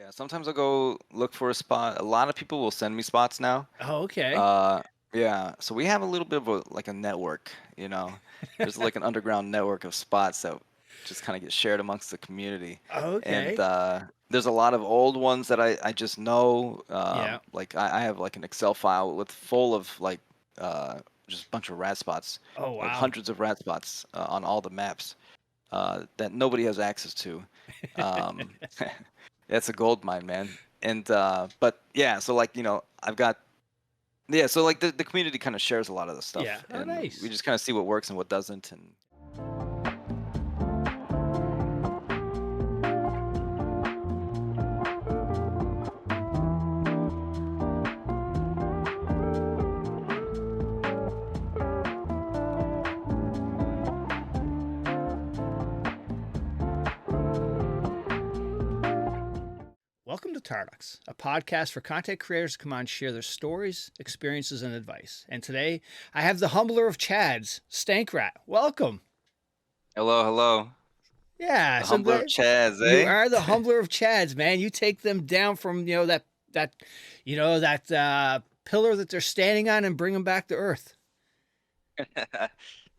Yeah, sometimes I'll go look for a spot. A lot of people will send me spots now. Oh, okay. Uh, yeah, so we have a little bit of a network, you know. There's like an underground network of spots that just kind of get shared amongst the community. And Okay. there's a lot of old ones that I just know. Yeah. Like I have like an Excel file with full of like just a bunch of rat spots, Oh, like wow. hundreds of rat spots on all the maps that nobody has access to. Um, That's a gold mine, man. And but yeah, so like I've got yeah, so like the community kind of shares a lot of the Yeah. stuff, Oh, and we nice. just kind of see what works and what doesn't. And Welcome to Tarkov, a podcast for content creators to come on and share their stories, experiences, and advice. And today I have the humbler of Chads, stankRat. Welcome. hello, hello, Yeah, the so humbler of glad Chaz, you eh? are the humbler of Chads, man. You take them down from that pillar that they're standing on and bring them back to earth.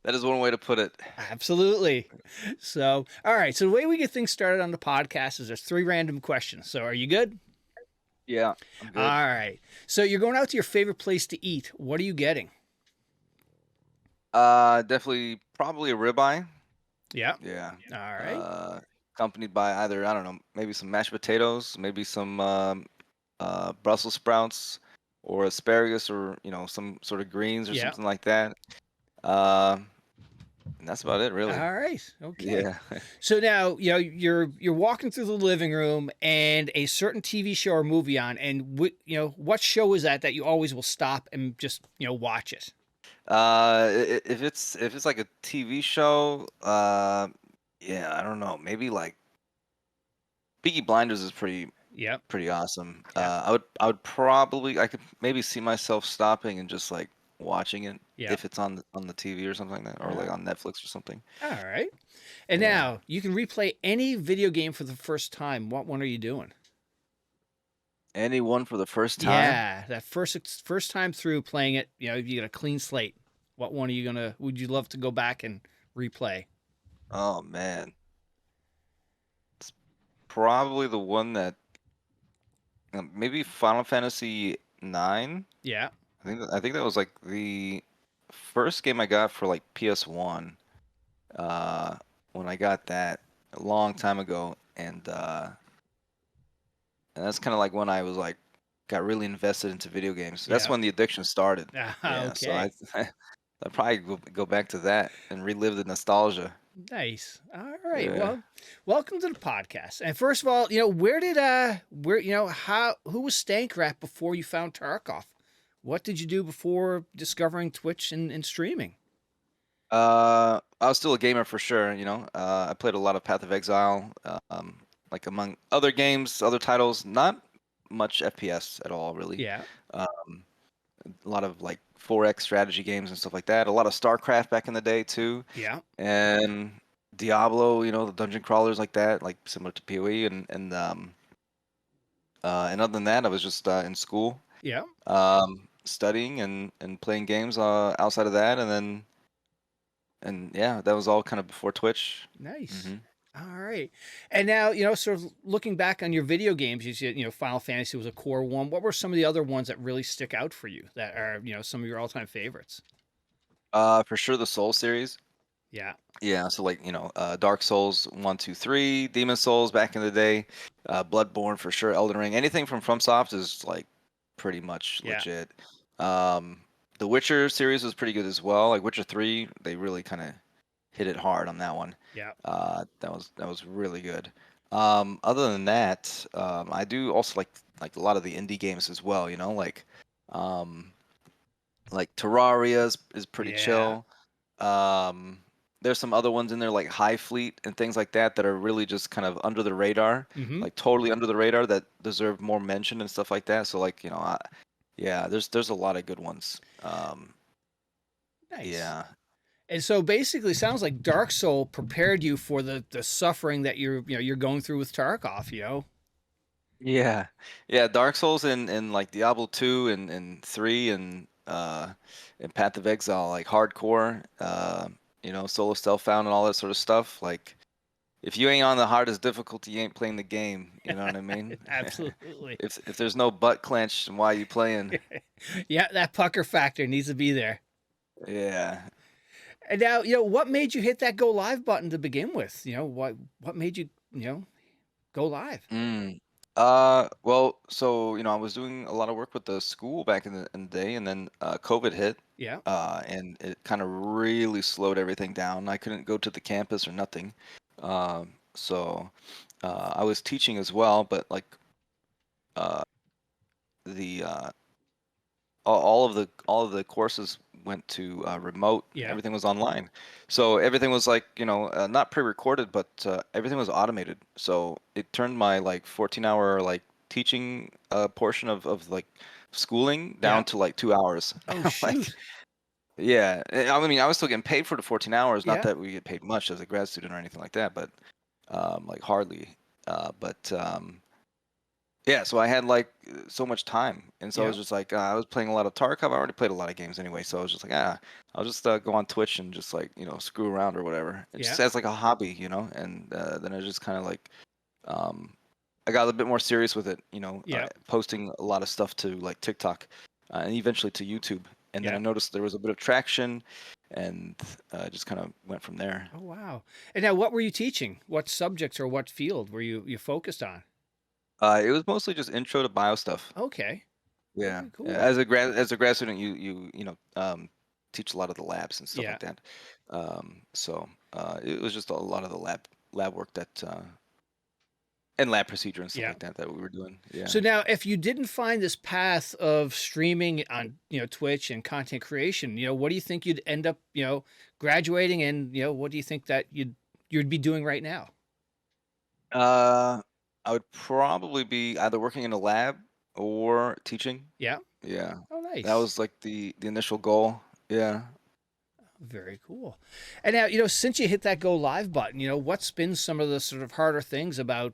That is one way to put it. Absolutely. So, all right. So the way we get things started on the podcast is there's three random questions. So, are you good? Yeah, I'm All good. right. So you're going out to your favorite place to eat. What are you getting? Definitely, probably a ribeye. Yeah. Yeah. All right. Uh, Accompanied by either I don't know, maybe some mashed potatoes, maybe some Brussels sprouts, or asparagus, or some sort of greens or Yeah. something like that. Uh, and that's about it, really. All right. Okay. Yeah. So now, you're walking through the living room and a certain TV show or movie on, and what show is that you always will stop and just watch it? If it's like a TV show, yeah, I don't know, maybe like Peaky Blinders is Yep. pretty awesome. Yeah. I could maybe see myself stopping and just like watching it Yep. if it's on the TV or something like that, or like Uh, on Netflix or something. all right. And Yeah. now you can replay any video game for the first time. What one are you doing? Anyone for the first time? Yeah, that first time through playing it, you get a clean slate. What one are you gonna? Would you love to go back and replay? Oh man, probably the one that maybe Final Fantasy 9. Yeah. I think that was like the first game I got for like PS1. Uh, when I got that a long time ago, and that's kind of like when I was like got really invested into video games. That's Yeah. when the addiction started. Yeah, so I Okay. I probably go back to that and relive the nostalgia. Nice. All right. Yeah. Well, welcome to the podcast. And first of all, where did where how who was stankRat before you found Tarkov? What did you do before discovering Twitch and streaming? I was still a gamer for sure. I played a lot of Path of Exile, like among other games, other titles. Not much FPS at all, really. Yeah. Um, a lot of like 4X strategy games and stuff like that. A lot of StarCraft back in the day too, Yeah. and Diablo. The dungeon crawlers like that, like similar to PoE. And other than that, I was just in school, Yeah. studying and playing games outside of that, and yeah, that was all kind of before Twitch. Nice. hmm All right. And now, sort of looking back on your video games, you said, Final Fantasy was a core one. What were some of the other ones that really stick out for you that are, some of your all-time favorites? For sure, the Soul series. Yeah. Yeah, so like Dark Souls 1, 2, 3, Demon Souls back in the day, Bloodborne for sure, Elden Ring, anything from FromSoft is like pretty much Yeah. legit. Um, the Witcher series was pretty good as well. Like Witcher 3, they really kind of hit it hard on that one. Yeah. That was really good. Other than that, I do also like a lot of the indie games as well. Um, like Terraria is pretty Yeah. chill. Um, there's some other ones in there like High Fleet and things like that that are really just kind of under the radar, Mm-hmm. like totally under the radar that deserve more mention and stuff like that. So like yeah, there's a lot of good ones. Nice. Yeah. And so basically sounds like Dark Soul prepared you for the suffering that you're going through with Tarkov, Yeah, yeah. Dark Souls and like Diablo 2 and 3 and Path of Exile, like hardcore, solo self found and all that sort of stuff. Like if you ain't on the hardest difficulty, you ain't playing the game. You know what I mean? Absolutely. If there's no butt clench, then why are you playing? Yeah, that pucker factor needs to be there. Yeah. And now, what made you hit that go live button to begin with? What made you, go live? Mm. Well, so I was doing a lot of work with the school back in the day, and then COVID hit, Yeah. and it kind of really slowed everything down. I couldn't go to the campus or nothing. So I was teaching as well, but like uh, the all of the courses went to remote. Yeah. Everything was online, so everything was like not pre-recorded, but everything was automated. So it turned my like 14-hour like teaching portion of like schooling Yeah. down to like 2 hours. Oh Like, shoot. yeah, I mean, I was still getting paid for the 14 hours. Not Yeah. that we get paid much as a grad student or anything like that, but like hardly. But yeah, so I had like so much time, and so I Yeah. was just like, I was playing a lot of Tarkov. I already played a lot of games anyway, so I was just like, I'll just go on Twitch and just like screw around or whatever. It Yeah. just as like a hobby, and then I just kind of like, um, I got a bit more serious with it, Yeah. posting a lot of stuff to like TikTok, and eventually to YouTube, and then I Yeah. noticed there was a bit of traction, and just kind of went from there. Oh wow. And now, what were you teaching? What subjects or what field were you focused on? It was mostly just intro to bio stuff. Okay. Yeah. Very Yeah. cool. As a grad student, teach a lot of the labs and stuff Yeah. like that. So it was just a lot of the lab work that and lab procedure and stuff Yeah. like that we were doing. Yeah. So now, if you didn't find this path of streaming on, Twitch and content creation, what do you think you'd end up, graduating, and what do you think that you'd be doing right now? Uh, I would probably be either working in a lab or teaching. Yeah. Yeah. Oh, That nice. was like the initial goal. Yeah. Very cool. And now, since you hit that go live button, what's been some of the sort of harder things about,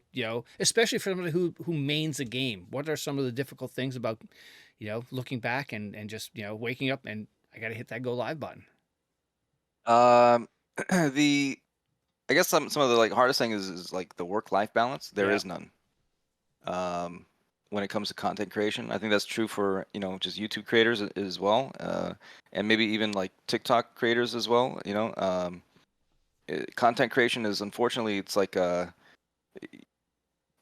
especially for somebody who mains a game? What are some of the difficult things about, looking back and just, waking up and I got to hit that go live button? Um, the I guess some of the like hardest thing is like the work-life balance. There Yeah. is none. um, when it comes to content creation. I think that's true for just YouTube creators as well, and maybe even like TikTok creators as well. Content creation is unfortunately it's like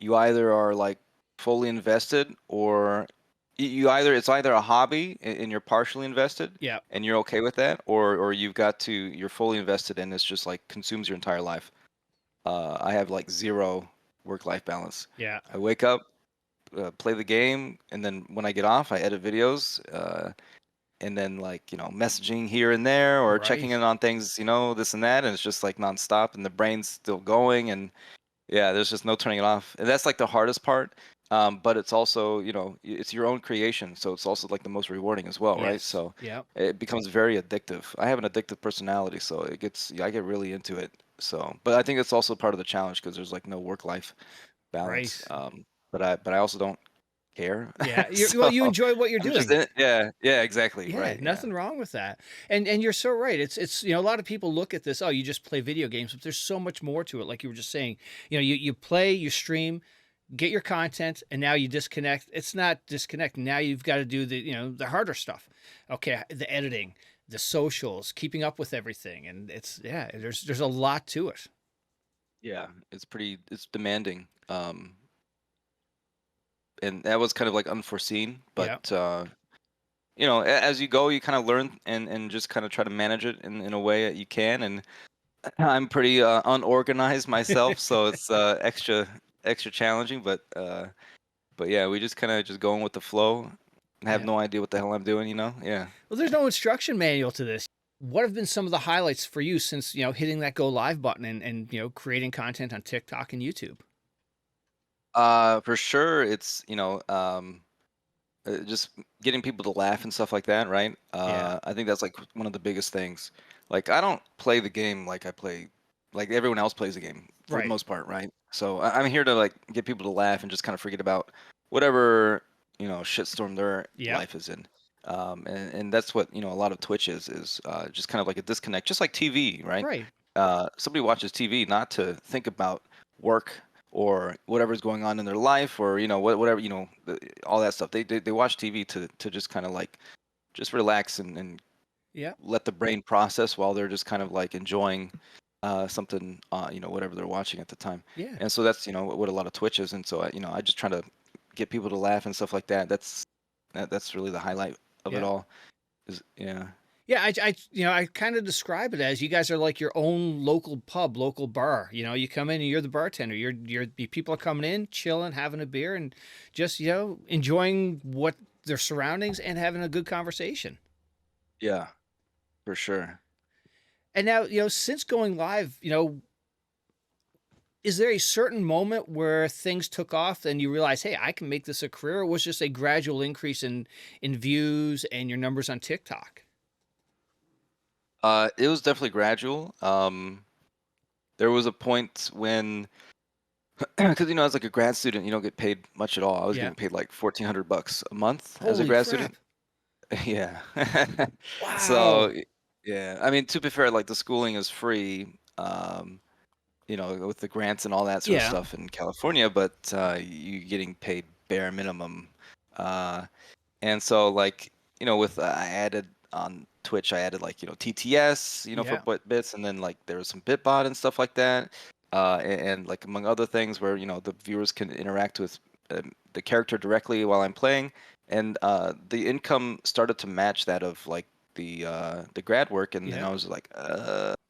you either are like fully invested or it's either a hobby and you're partially invested Yeah. and you're okay with that, or you're fully invested and it's just like consumes your entire life. I have like zero work-life balance. Yeah. I wake up, play the game, and then when I get off, I edit videos, and then like messaging here and there or checking Right. in on things, this and that, and it's just like nonstop, and the brain's still going, and yeah, there's just no turning it off, and that's like the hardest part. But it's also it's your own creation, so it's also like the most rewarding as well, right? Yes. So Yeah. it becomes very addictive. I have an addictive personality, so I get really into it. So, but I think it's also part of the challenge because there's like no work-life balance. Right. But I also don't care. Yeah. Well, So you enjoy what you're I'm just doing. in it. Yeah, yeah, exactly. Yeah, Right. Yeah. nothing wrong with that. And you're so right. It's a lot of people look at this, oh, you just play video games, but there's so much more to it. Like you were just saying, you play, you stream, get your content, and now you disconnect. It's not disconnect. Now you've got to do the harder stuff. Okay, the editing, the socials, keeping up with everything. And there's a lot to it. Yeah. It's demanding. And that was kind of like unforeseen, Yeah. but as you go, you kind of learn and just kind of try to manage it in a way that you can. And I'm pretty unorganized myself, so it's extra challenging. But yeah, we just kind of just going with the flow. I have Yeah. no idea what the hell I'm doing. Yeah. Well, there's no instruction manual to this. What have been some of the highlights for you since, hitting that go live button and creating content on TikTok and YouTube? For sure, it's just getting people to laugh and stuff like that, right? Yeah. I think that's like one of the biggest things. Like I don't play the game like everyone else plays the game for the Right. most part, right? So I'm here to like get people to laugh and just kind of forget about whatever shitstorm their Yep. life is in. And that's what a lot of Twitch is just kind of like a disconnect, just like TV, right? Right. Somebody watches TV not to think about work or whatever's going on in their life, or whatever all that stuff. They watch TV to just kind of like just relax and Yep. let the brain process while they're just kind of like enjoying something, whatever they're watching at the time. Yeah. And so that's what a lot of Twitch is. And so I just try to get people to laugh and stuff like that. That's really the highlight of it Yeah. all. Yeah. Yeah, I kind of describe it as you guys are like your own local pub, local bar. You come in and you're the bartender. The people are coming in, chilling, having a beer, and just enjoying what their surroundings and having a good conversation. Yeah, for sure. And now, since going live, is there a certain moment where things took off and you realize, hey, I can make this a career? Or was just a gradual increase in views and your numbers on TikTok? It was definitely gradual. There was a point when, because as like a grad student, you don't get paid much at all. I was Yeah. getting paid like $1,400 a month as a Holy grad crap. student. Yeah. Wow. So yeah, I mean, to be fair, like the schooling is free, with the grants and all that sort of Yeah. stuff in California, but you getting paid bare minimum. Uh, and so like, with I added on Twitch, I added like, TTS, for Yeah. bits, and then like there was some Bitbot and stuff like that. And like among other things where, the viewers can interact with the character directly while I'm playing. And the income started to match that of like the grad work, and then Yeah. I was like,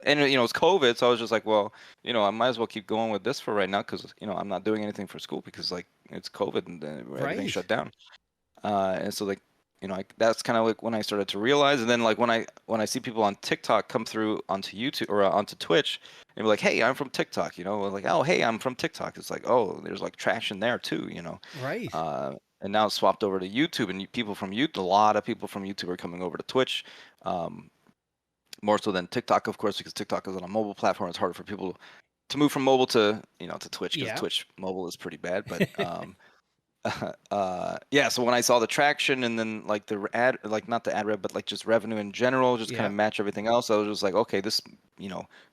and it's COVID, so I was just like, well, I might as well keep going with this for right now because I'm not doing anything for school because like it's COVID and everything Right. shut down. And so like that's kind of like when I started to realize, and then like when I see people on TikTok come through onto YouTube or onto Twitch and be like, hey, I'm from TikTok, like, oh, hey, I'm from TikTok. It's like, oh, there's like traction there too. Right. And now it's swapped over to YouTube, and people from YouTube, a lot of people from YouTube are coming over to Twitch, more so than TikTok, of course, because TikTok is on a mobile platform. It's harder for people to move from mobile to Twitch because Yeah. Twitch mobile is pretty bad. But yeah, so when I saw the traction and then like the ad, like not the ad rev, but like just revenue in general, just kind Yeah. of match everything else, I was just like, okay, this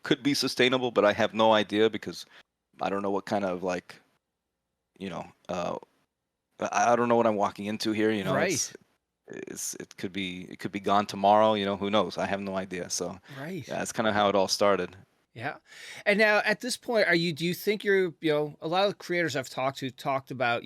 could be sustainable, but I have no idea because I don't know what kind of like you know uh I don't know what I'm walking into here. Right. It could be gone tomorrow. Who knows? I have no idea. So Right. yeah, that's kind of how it all started. Yeah. And now at this point, do you think a lot of creators I've talked to talked about,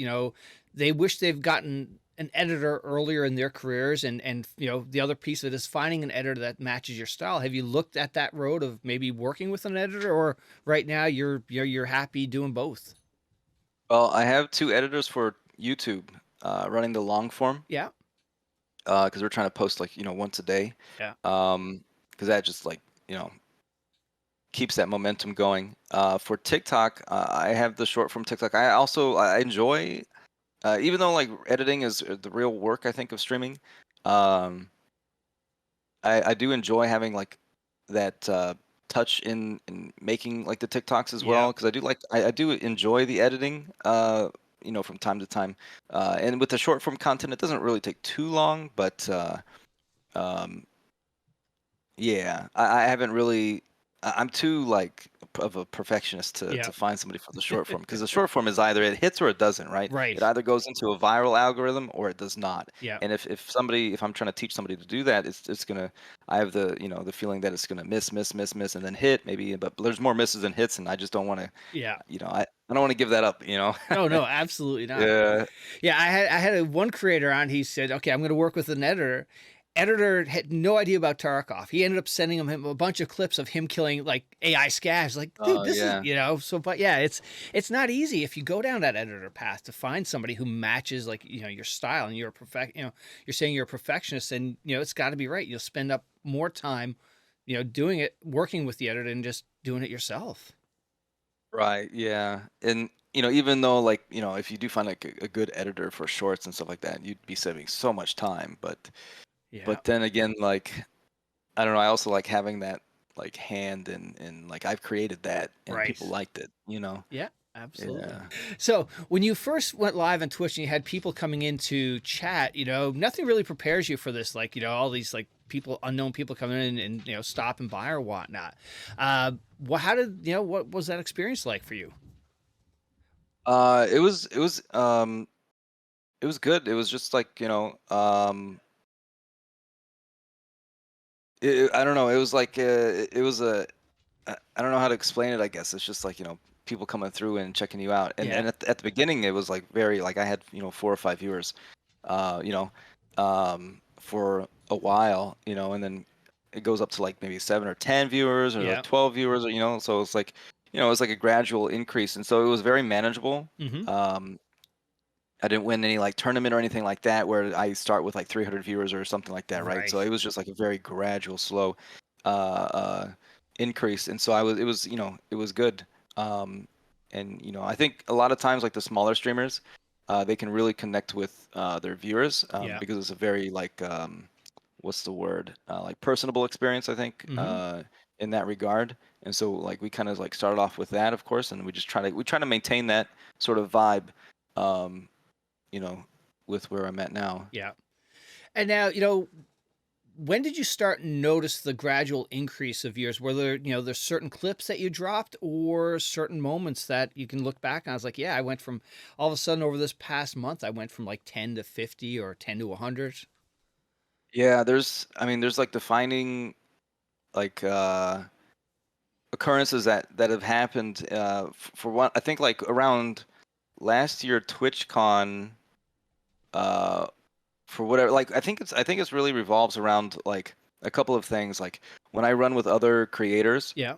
they wish they've gotten an editor earlier in their careers and the other piece of it is finding an editor that matches your style. Have you looked at that road of maybe working with an editor, or right now you're happy doing both? Well, I have two editors for YouTube, running the long form, Yeah. because we're trying to post like once a day, Yeah. because that just like keeps that momentum going. For TikTok, I have the short form TikTok. I enjoy, even though like editing is the real work I think of streaming. Um, I do enjoy having like that touch in making like the TikToks as Yeah. well, because I do enjoy the editing. From time to time, and with the short form content, it doesn't really take too long, but um, yeah, I haven't really. I'm too like of a perfectionist to Yeah. find somebody for the short form, because the short form is either it hits or it doesn't, right? It Right. either goes into a viral algorithm or it does not. Yeah. And if I'm trying to teach somebody to do that, it's gonna. I have the feeling that it's gonna miss, and then hit maybe, but there's more misses than hits, and I just don't want to. Yeah. I don't want to give that up. No, no, absolutely not. Yeah. Yeah, I had one creator on. He said, "Okay, I'm going to work with an editor." Editor had no idea about Tarkov. He ended up sending him a bunch of clips of him killing like AI scavs. Like, dude, Oh this is yeah. so. But yeah, it's not easy if you go down that editor path to find somebody who matches like your style and you're a perfect. You're saying you're a perfectionist, and it's got to be right. You'll spend up more time, doing it, working with the editor, and just doing it yourself. Right, yeah. And even though like, if you do find like a good editor for shorts and stuff like that, you'd be saving so much time. But Yeah. but then again, like I don't know, I also like having that like hand in like I've created that and people Right. liked it. Yeah. Absolutely. Yeah. So when you first went live on Twitch and you had people coming into chat, nothing really prepares you for this. Like, all these like people, unknown people coming in and, stopping by or whatnot. How did, what was that experience like for you? It was good. It was just like, I don't know. It was like it was a I don't know how to explain it. I guess it's just like people coming through and checking you out. And Yeah. at the beginning, it was like very like I had 4 or 5 viewers, for a while, and then it goes up to like maybe 7 or 10 viewers or like Yeah. 12 viewers, So it's like it was like a gradual increase, and so it was very manageable. Mm-hmm. Um, I didn't win any like tournament or anything like that where I start with like 300 viewers or something like that, right? So Right. it was just like a very gradual, slow uh, uh, increase, and so it was, it was good. Um, and I think a lot of times like the smaller streamers, they can really connect with their viewers Yeah. because it's a very like what's the word like personable experience, I think, Mm-hmm. in that regard. And so like we kind of like started off with that, of course, and we try to maintain that sort of vibe. Um, you know, with where I'm at now. Yeah. And now, when did you start and notice the gradual increase of yours? Were there, there's certain clips that you dropped or certain moments that you can look back on? I was like, yeah, I went from all of a sudden over this past month, I went from like 10 to 50 or 10 to 100. Yeah, I mean, there's like defining like occurrences that have happened. For one, I think like around last year, TwitchCon, uh, for whatever, like I think it's really revolves around like a couple of things. Like when I run with other creators, Yeah.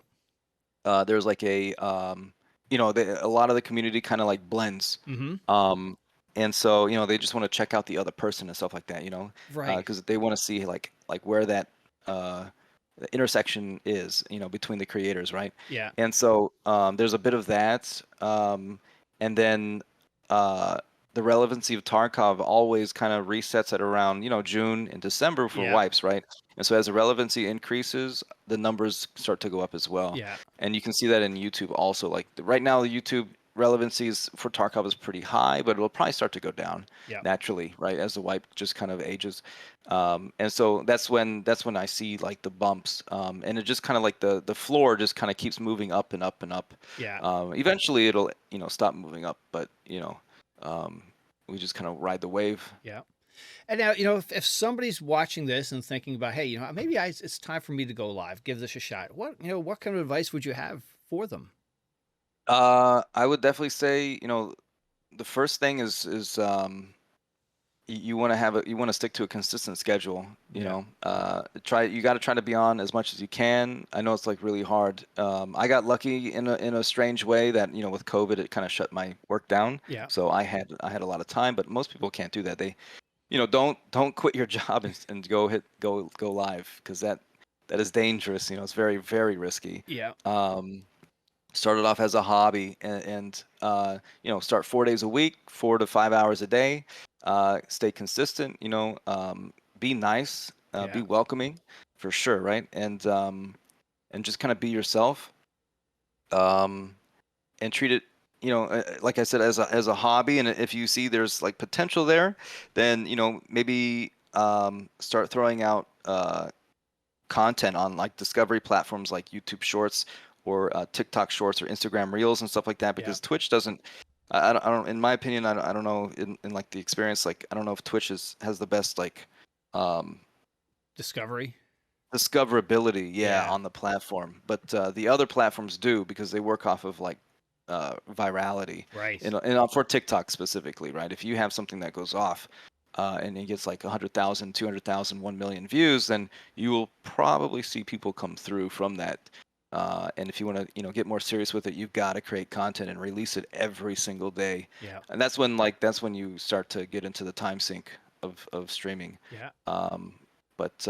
there's like a lot of the community kind of like blends. Mm-hmm. Um, and so, they just want to check out the other person and stuff like that, Right. because they want to see like where that the intersection is, between the creators, right? Yeah. And so there's a bit of that, and then uh, the relevancy of Tarkov always kind of resets at around June and December for Yeah. wipes, right? And so as the relevancy increases, the numbers start to go up as well. Yeah. And you can see that in YouTube also. Like right now, the YouTube relevancies for Tarkov is pretty high, but it'll probably start to go down Yeah. naturally, right, as the wipe just kind of ages. And so that's when I see like the bumps, and it just kind of like the floor just kind of keeps moving up and up and up. Yeah. Eventually, it'll stop moving up, but um, we just kind of ride the wave. Yeah. And now, if somebody's watching this and thinking about, hey, maybe it's time for me to go live, give this a shot. What kind of advice would you have for them? I would definitely say, the first thing is you want to you want to stick to a consistent schedule. Yeah. You got to try to be on as much as you can. I know it's like really hard. I got lucky in a strange way that with COVID it kind of shut my work down. Yeah. So I had a lot of time, but most people can't do that. They don't quit your job and go live, because that is dangerous. It's very, very risky. Yeah. Started off as a hobby, and start 4 days a week, 4 to 5 hours a day. Stay consistent. Be nice, be Yeah. welcoming, for sure, right? And just kind of be yourself, um, and treat it, like I said, as a hobby. And if you see there's like potential there, then maybe start throwing out content on like discovery platforms like YouTube Shorts, or TikTok Shorts, or Instagram Reels and stuff like that. Yeah. Because Twitch doesn't. I don't. In my opinion, I don't know. In like the experience, like I don't know if Twitch has the best like um, Discovery. discoverability, yeah, Yeah. on the platform. But the other platforms do, because they work off of like virality, Right. and for TikTok specifically, right? If you have something that goes off, and it gets like 100,000, 200,000, 1 million views, then you will probably see people come through from that. And if you want to, get more serious with it, you've got to create content and release it every single day. Yeah. And that's when you start to get into the time sink of streaming. Yeah. Um, but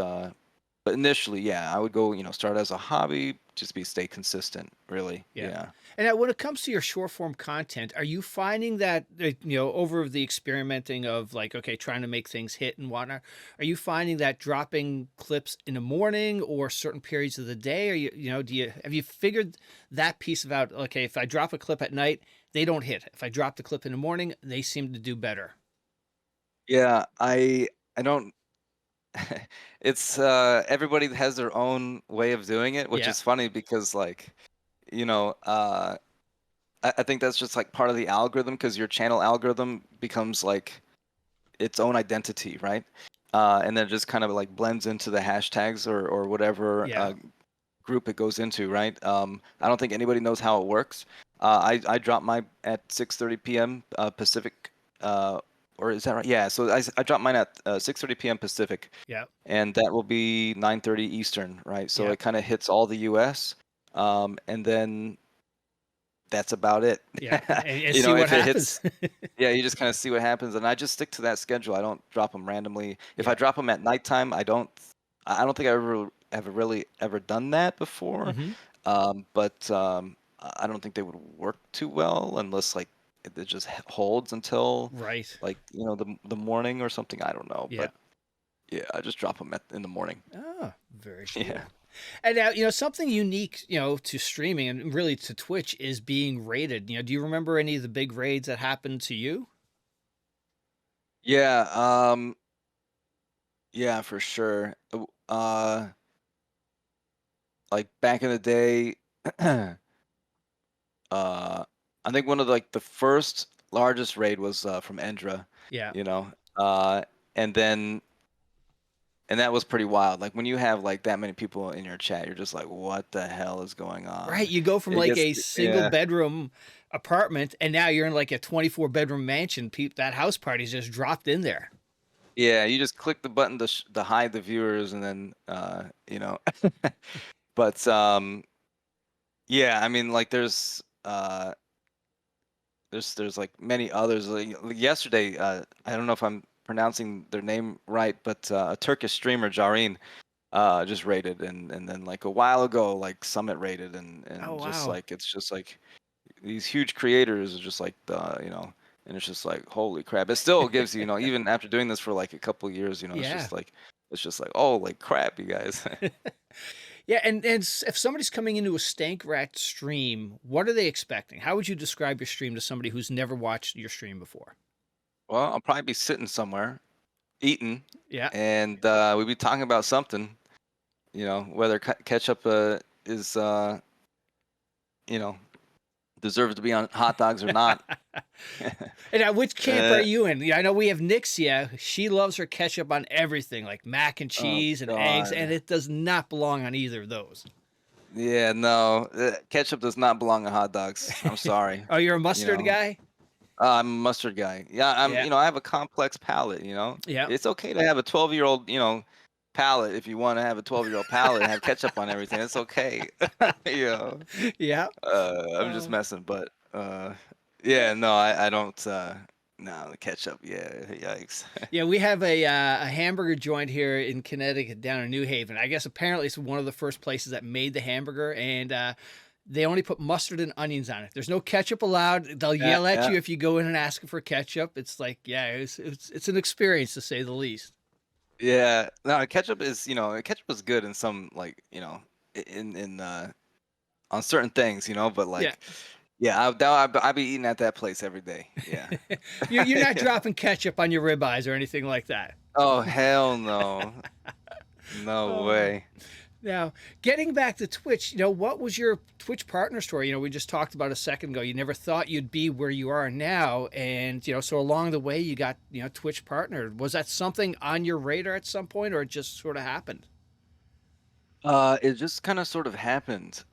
initially, yeah, I would go, start as a hobby, just stay consistent, really. Yeah. Yeah. And now when it comes to your short form content, are you finding that, over the experimenting of like, okay, trying to make things hit and whatnot, are you finding that dropping clips in the morning or certain periods of the day? Are have you figured that piece about, okay, if I drop a clip at night, they don't hit. If I drop the clip in the morning, they seem to do better. Yeah, I don't. It's everybody has their own way of doing it, which Yeah. is funny because like, you know, I think that's just like part of the algorithm because your channel algorithm becomes like its own identity, right? And then it just kind of like blends into the hashtags or whatever Yeah. group it goes into, right? I don't think anybody knows how it works. I drop my at 6:30 p.m. Pacific, or is that right? Yeah. So I drop mine at 6:30 p.m. Pacific, Yeah. and that will be 9:30 Eastern, right? So Yeah. it kind of hits all the U.S. And then that's about it. Yeah. And You see know, what if it happens. hits, yeah, you just kind of see what happens, and I just stick to that schedule. I don't drop them randomly. If I Yeah. drop them at nighttime, I don't think I ever really ever done that before. Hmm. But I don't think they would work too well unless like it just holds until Right. like the morning or something. I don't know, Yeah. but yeah, I just drop them in the morning. Oh, very Yeah. cool. And now, something unique, to streaming and really to Twitch is being raided. Do you remember any of the big raids that happened to you? Yeah, yeah, for sure. Like back in the day, I think one of like the first largest raid was from Endra, Yeah. you know, uh, and then and that was pretty wild. Like when you have like that many people in your chat, you're just like, what the hell is going Right. on? You go from It like gets a single yeah, bedroom apartment and now you're in like a 24 bedroom mansion. That house party's just dropped in there. yeah. You just click the button to hide the viewers, and then but yeah. I mean, like there's like many others. Like yesterday, I don't know if I'm pronouncing their name right, but a Turkish streamer, Jareen, just rated, and then like a while ago, like Summit rated, Oh, and just wow. like it's just like these huge creators are just like and it's just like holy crap. It still gives even after doing this for like a couple years, Yeah. it's just like oh like crap, you guys. Yeah. And if somebody's coming into a stankRat stream, what are they expecting? How would you describe your stream to somebody who's never watched your stream before? Well, I'll probably be sitting somewhere eating, Yeah. and we'll be talking about something. Whether ketchup is you know deserves to be on hot dogs or not. And now, which camp are uh, you in? Yeah, I know we have Nixia. She loves her ketchup on everything, like mac and oh cheese and eggs, and God. it does not belong on either of those. Yeah, no, ketchup does not belong on hot dogs. I'm sorry. Oh, you're a You mustard know, guy? I'm a mustard guy. Yeah, Yeah. I have a complex palate. Yeah. It's okay to have a 12-year-old, palate if you want to have a 12-year-old palate and have ketchup on everything. It's okay. you know, Yeah. I'm just Uh, messing, but yeah, no, I don't. No, the ketchup. Yeah, yikes. yeah, we have a hamburger joint here in Connecticut down in New Haven. I guess apparently it's one of the first places that made the hamburger, and they only put mustard and onions on it. There's no ketchup allowed. They'll Yeah, yell at yeah, you if you go in and ask for ketchup. It's like, yeah, it's an experience to say the least. yeah. No, ketchup is good in some like in on certain things, but Yeah. like yeah, I'd be eating at that place every day. Yeah. You're not Yeah. dropping ketchup on your ribeyes or anything like that. Oh hell no. No Oh. way. Now, getting back to Twitch, what was your Twitch partner story? We just talked about a second ago. You never thought you'd be where you are now, and so along the way you got Twitch partnered. Was that something on your radar at some point, or it just sort of happened? It just kind of sort of happened.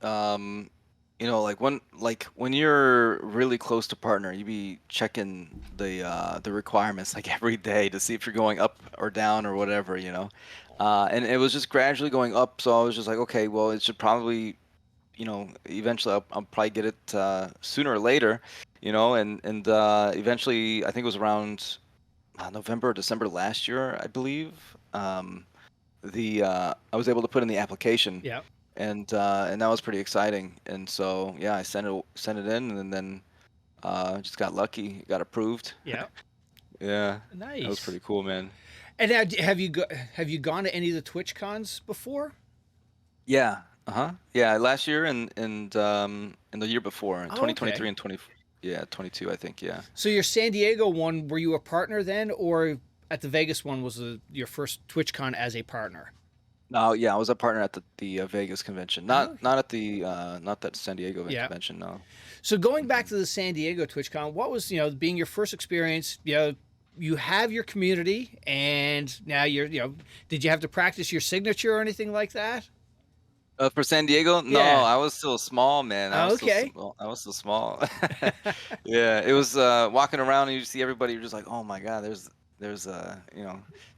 Like when you're really close to partner, you be checking the requirements like every day to see if you're going up or down or whatever, and it was just gradually going up. So I was just like, okay, well, it should probably, eventually I'll probably get it sooner or later, and eventually I think it was around November or December last year, I believe. I was able to put in the application, Yeah. and that was pretty exciting. And so yeah, I sent it in, and then just got lucky, got approved. Yeah. Yeah, that was Nice. pretty cool, man. And now, have you gone to any of the Twitch cons before? Yeah, uh-huh. Yeah, last year and the year before, in Oh, 2023 okay. and 20. Yeah, 22, I think. Yeah. So your San Diego one, were you a partner then, or at the Vegas one was your first TwitchCon as a partner? No, yeah, I was a partner at the Vegas convention, Oh, not at the not that San Diego yeah. convention. No. So going back Mhm. to the San Diego TwitchCon, what was, being your first experience? You have your community, and now did you have to practice your signature or anything like that? For San Diego, no, Yeah. I was still small, man. I was still Okay. small. I was still small. Yeah, it was walking around and you see everybody. You're just like, oh my god, there's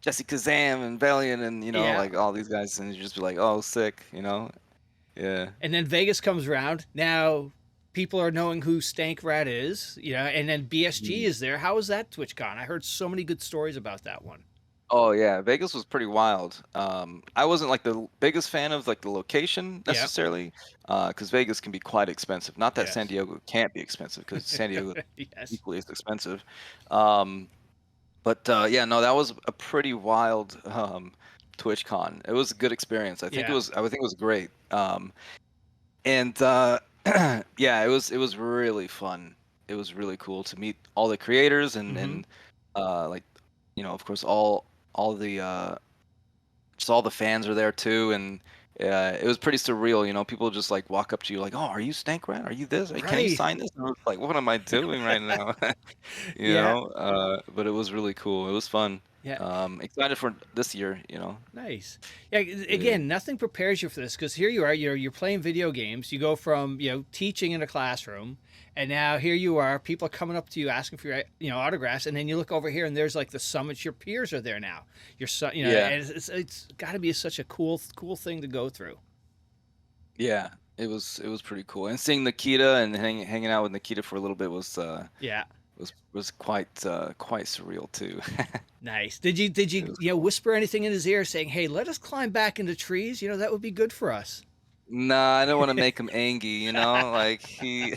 Jesse Kazam and Valiant and Yeah. like all these guys, and you just be like, oh, sick, Yeah. And then Vegas comes around. Now people are knowing who stankRat is, and then BSG Mhm. is there. How was that TwitchCon? I heard so many good stories about that one. Oh yeah, Vegas was pretty wild. I wasn't like the biggest fan of like the location Yeah. necessarily, because Vegas can be quite expensive. Not that San Yes. Diego can't be expensive, because San Diego Yes. equally as expensive. Um, but yeah, no, that was a pretty wild TwitchCon. It was a good experience. Yeah. I think it was great. And yeah, it was really fun. It was really cool to meet all the creators Hmm. and like of course all the just all the fans are there too, and it was pretty surreal. People just like walk up to you like, "Oh, are you stankRat? Are you this? Can you Right. sign this?" And I was like, "What am I doing right now?" Yeah. But it was really cool. It was fun. Yeah. Excited for this year. Nice. Yeah. Yeah. Again, nothing prepares you for this because here you are. You're playing video games. You go from teaching in a classroom, and now here you are. People are coming up to you asking for your autographs, and then you look over here and there's like the summits. Your peers are there now. Your son, Yeah. and it's got to be such a cool thing to go through. Yeah. It was pretty cool. And seeing Nikita and hanging out with Nikita for a little bit Yeah. was quite surreal too. Nice. Did It you was cool. whisper anything in his ear saying, "Hey, let us climb back into trees. That would be good for us." Nah, I don't want to make him angry. Like he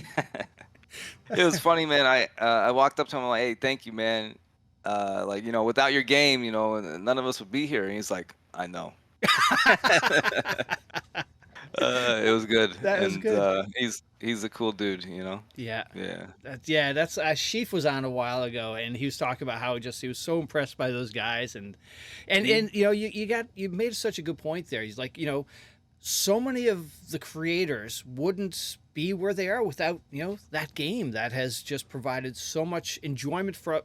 it was funny, man. I walked up to him, I'm like, "Hey, thank you, man. Like, without your game, none of us would be here." And he's like, "I know." It was good. That is And good. he's a cool dude. Yeah. Yeah. That's Sheaf was on a while ago, and he was talking about how he was so impressed by those guys, and Mhm. you made such a good point there. He's like, so many of the creators wouldn't be where they are without that game that has just provided so much enjoyment for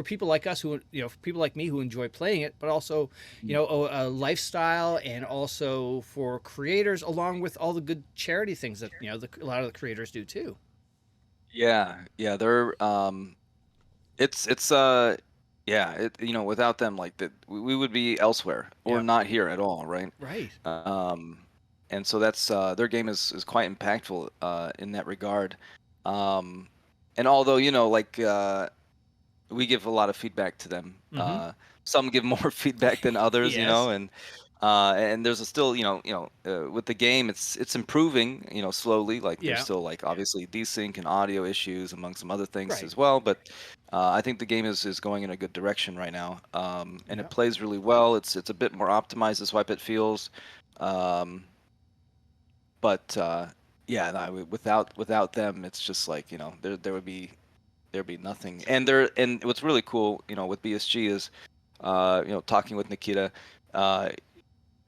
people like us who for people like me who enjoy playing it, but also a lifestyle, and also for creators, along with all the good charity things that a lot of the creators do too. Yeah. Yeah, they're it's yeah, without them, like, that we would be elsewhere or Yeah. not here at all, right? Right. Um, and so that's their game is quite impactful in that regard. Um, and although like we give a lot of feedback to them, Mm-hmm. some give more feedback than others, Yes. and there's a still with the game it's improving slowly. Like there's Yeah. still like obviously desync and audio issues among some other things Right. as well, but I think the game is going in a good direction right now, and Yeah. it plays really well. It's a bit more optimized as what it feels. um, but yeah, no, without them, it's just like there'd be nothing. And what's really cool, with BSG is, talking with Nikita, uh,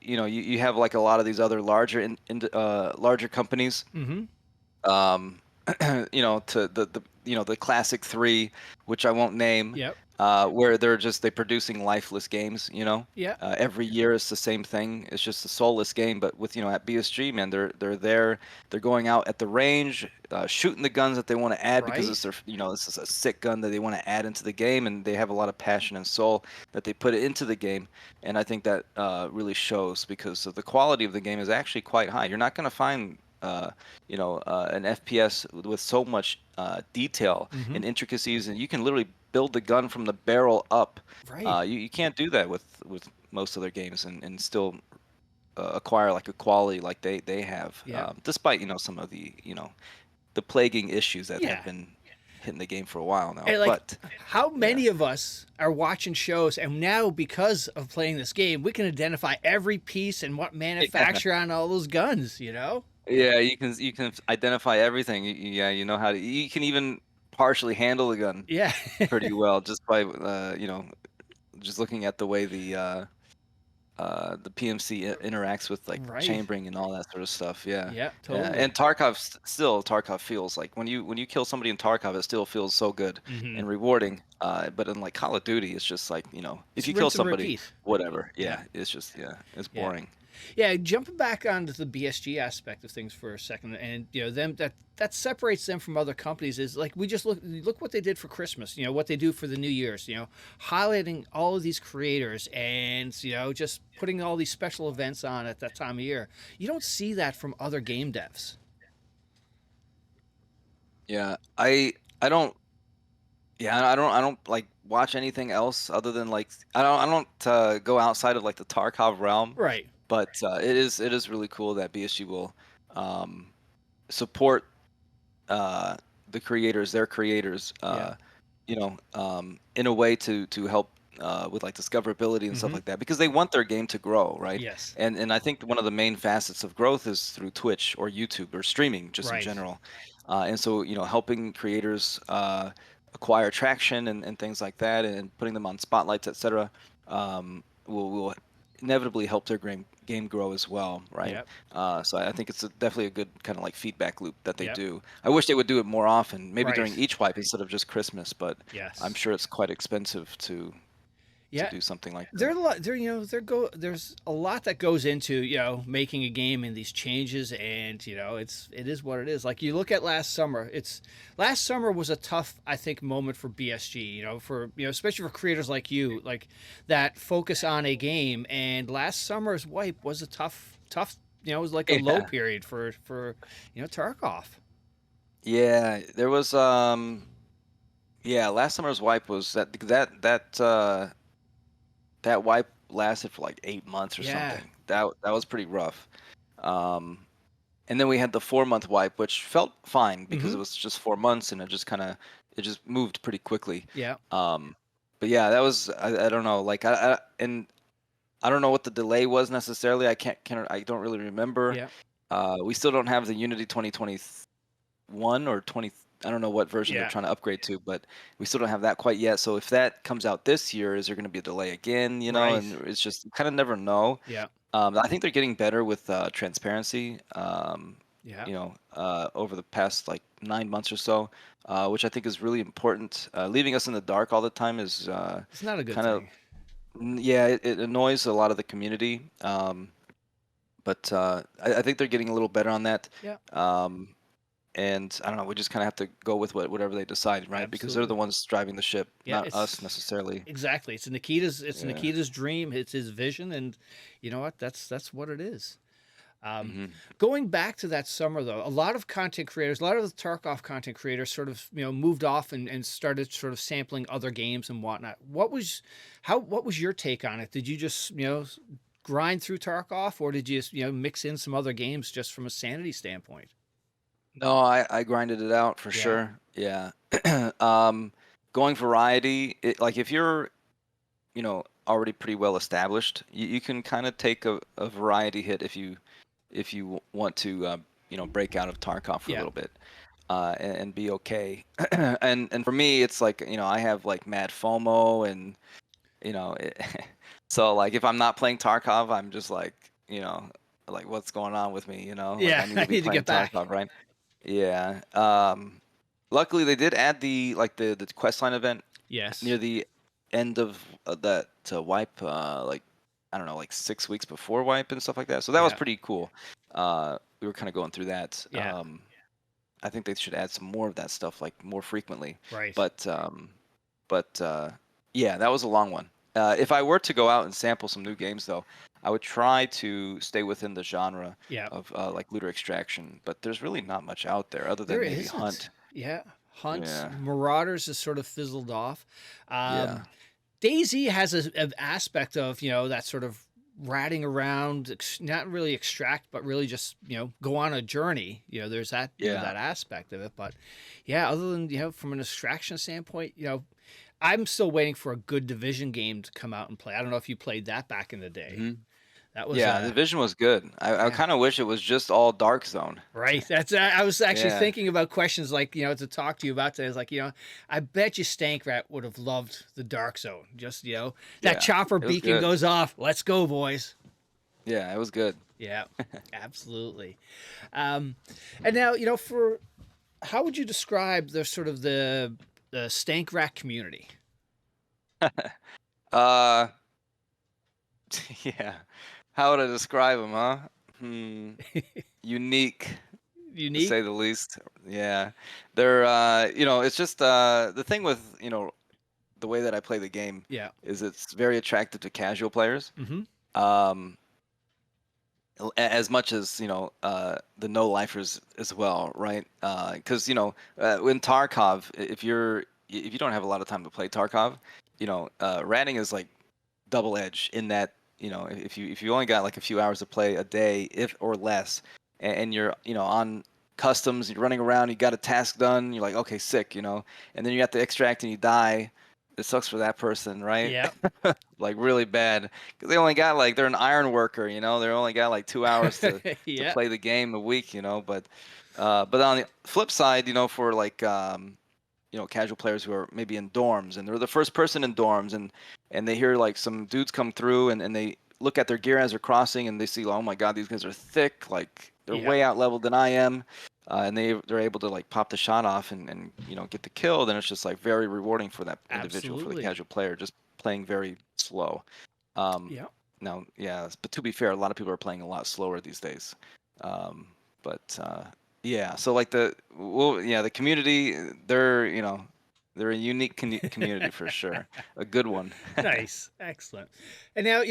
you have like a lot of these other larger companies, Mm-hmm. um, to the classic three, which I won't name, Yep. where they're producing lifeless games. Yeah. Every year it's the same thing. It's just a soulless game. But with at BSG, man, they're there. They're going out at the range, shooting the guns that they want to add because Right. it's this is a sick gun that they want to add into the game, and they have a lot of passion and soul that they put into the game. And I think that really shows, because of the quality of the game is actually quite high. You're not going to find an FPS with so much detail Mm-hmm. and intricacies, and you can literally build the gun from the barrel up. Right. You can't do that with most other games, and still acquire like a quality like they have, Yeah. despite some of the plaguing issues that have Yeah. been hitting the game for a while now. And like, But how yeah, many of us are watching shows, and now because of playing this game, we can identify every piece and what yeah, manufacturer on all those guns? yeah, you can identify everything. Yeah, you know how to. You can even partially handle the gun Yeah. pretty well just by just looking at the way the PMC interacts with like Right. chambering and all that sort of stuff. Yeah, Yeah, yeah. totally. And Tarkov still Tarkov feels like when you kill somebody in Tarkov, it still feels so good Hmm. and rewarding. But in like Call of Duty, it's just like if It's you kill rinse and somebody, repeat. whatever. Yeah. Yeah, it's just it's Yeah. boring. Yeah, jumping back onto the BSG aspect of things for a second, and them that separates them from other companies is like we just look what they did for Christmas. What they do for the New Year's. Highlighting all of these creators and just putting all these special events on at that time of year. You don't see that from other game devs. Yeah, I don't. Yeah, I don't like watch anything else other than like I don't go outside of like the Tarkov realm. Right. But it is really cool that BSG will um, support uh, their creators, Yeah. in a way to help with like discoverability and stuff Mm-hmm. like that because they want their game to grow, right? Yes. And I think one of the main facets of growth is through Twitch or YouTube or streaming just in Right. general. And so helping creators acquire traction and things like that and putting them on spotlights, etc. Will inevitably help their game grow as well, right? Yep. So I think it's definitely a good kind of like feedback loop that they Yep. do. I wish they would do it more often, maybe Right. during each wipe instead of just Christmas, but I'm Yes. sure it's quite expensive to Yeah. do something like that. There a lot there there's a lot that goes into making a game and these changes, and it is what it is. Like you look at last summer. Last summer was a tough, I think, moment for BSG, for especially for creators like you, like that focus on a game. And last summer's wipe was a tough it was like a low Yeah. period for Tarkov. Yeah, there was yeah, last summer's wipe was that wipe lasted for like 8 months or Yeah. something. That was pretty rough. Um and then we had the 4 month wipe, which felt fine because Mm-hmm. it was just 4 months and it just moved pretty quickly. Yeah. Um but yeah, that was I don't know, like and I don't know what the delay was necessarily. I don't really remember. Yeah. We still don't have the Unity 2021 or 20. I don't know what version they're Yeah. trying to upgrade to, but we still don't have that quite yet. So if that comes out this year, is there going to be a delay again? Right. And it's just you kind of never know. Yeah. I think they're getting better with transparency. Yeah. Over the past like 9 months or so, which I think is really important. Leaving us in the dark all the time is It's not a good kind of thing. yeah, it annoys a lot of the community. But I think they're getting a little better on that. Yeah. And I don't know, we just kind of have to go with whatever they decide, right? Because they're the Absolutely. ones driving the ship, Yeah, not us it's necessarily. exactly. It's Yeah. Nikita's dream. It's his vision, and you know what? That's what it is. Um, Hmm. Going back to that summer, though, a lot of content creators, a lot of the Tarkov content creators, sort of moved off and started sort of sampling other games and whatnot. What was your take on it? Did you just grind through Tarkov, or did you just mix in some other games just from a sanity standpoint? No, I grinded it out for Yeah. sure. Yeah. um, Going variety, like if you're, already pretty well established, you can kind of take a variety hit if you want to, break out of Tarkov for a Yeah. little bit, and be okay. And for me, it's like, I have like mad FOMO and, so like if I'm not playing Tarkov, I'm just like what's going on with me, like Yeah. I need I to be need to playing get back. Tarkov, right? Yeah. Luckily they did add the quest line event Yes. near the end of that wipe, like I don't know, like 6 weeks before wipe and stuff like that. So that was Yeah. pretty cool. We were kind of going through that. Yeah. I think they should add some more of that stuff like more frequently. Right. But yeah, that was a long one. If I were to go out and sample some new games, though, I would try to stay within the genre Yeah. of like looter extraction. But there's really not much out there other There than maybe isn't. Hunt. Yeah. Hunt, Yeah, Marauders has sort of fizzled off. yeah, Daisy has an aspect of, that sort of ratting around, not really extract, but really just, go on a journey. There's that, yeah. that aspect of it. But yeah, other than, from an extraction standpoint, I'm still waiting for a good Division game to come out and play. I don't know if you played that back in the day. Hmm. That was Yeah, the vision was good. I yeah. kind of wish it was just all dark zone. Right. That's I was actually Yeah, thinking about questions like, to talk to you about today. It's like, I bet you stankRat would have loved the dark zone. Just, that yeah, chopper it was beacon good. goes off. Let's go, boys. Yeah, it was good. Yeah, absolutely. Um, and now, for how would you describe the sort of the stankRat community? Uh, yeah. How would I describe them, huh? Hmm. Unique, to Unique? say the least. Yeah. They're, it's just the thing with, the way that I play the game Yeah. is it's very attractive to casual players. Mm-hmm. Um, as much as the no lifers as well, right? Because in Tarkov, if you don't have a lot of time to play Tarkov, ratting is like double edged in that if you only got like a few hours to play a day, if or less, and you're on customs, you're running around, you got a task done, you're like, okay, sick, and then you have to extract and you die. It sucks for that person, right? Yeah. Like really bad because they only got like they're an iron worker, they only got like 2 hours to Yeah. play the game a week, but on the flip side, for like casual players who are maybe in dorms and they're the first person in dorms and they hear like some dudes come through and they look at their gear as they're crossing and they see, oh my god, these guys are thick, like they're Yeah. way out leveled than I am, and they're able to like pop the shot off and get the kill. Then it's just like very rewarding for that individual, for the Absolutely. casual player, just playing very slow. um Yeah. Now, yeah, but to be fair, a lot of people are playing a lot slower these days. But yeah, so like the community, they're a unique community for sure, a good one. Nice. Excellent. And now,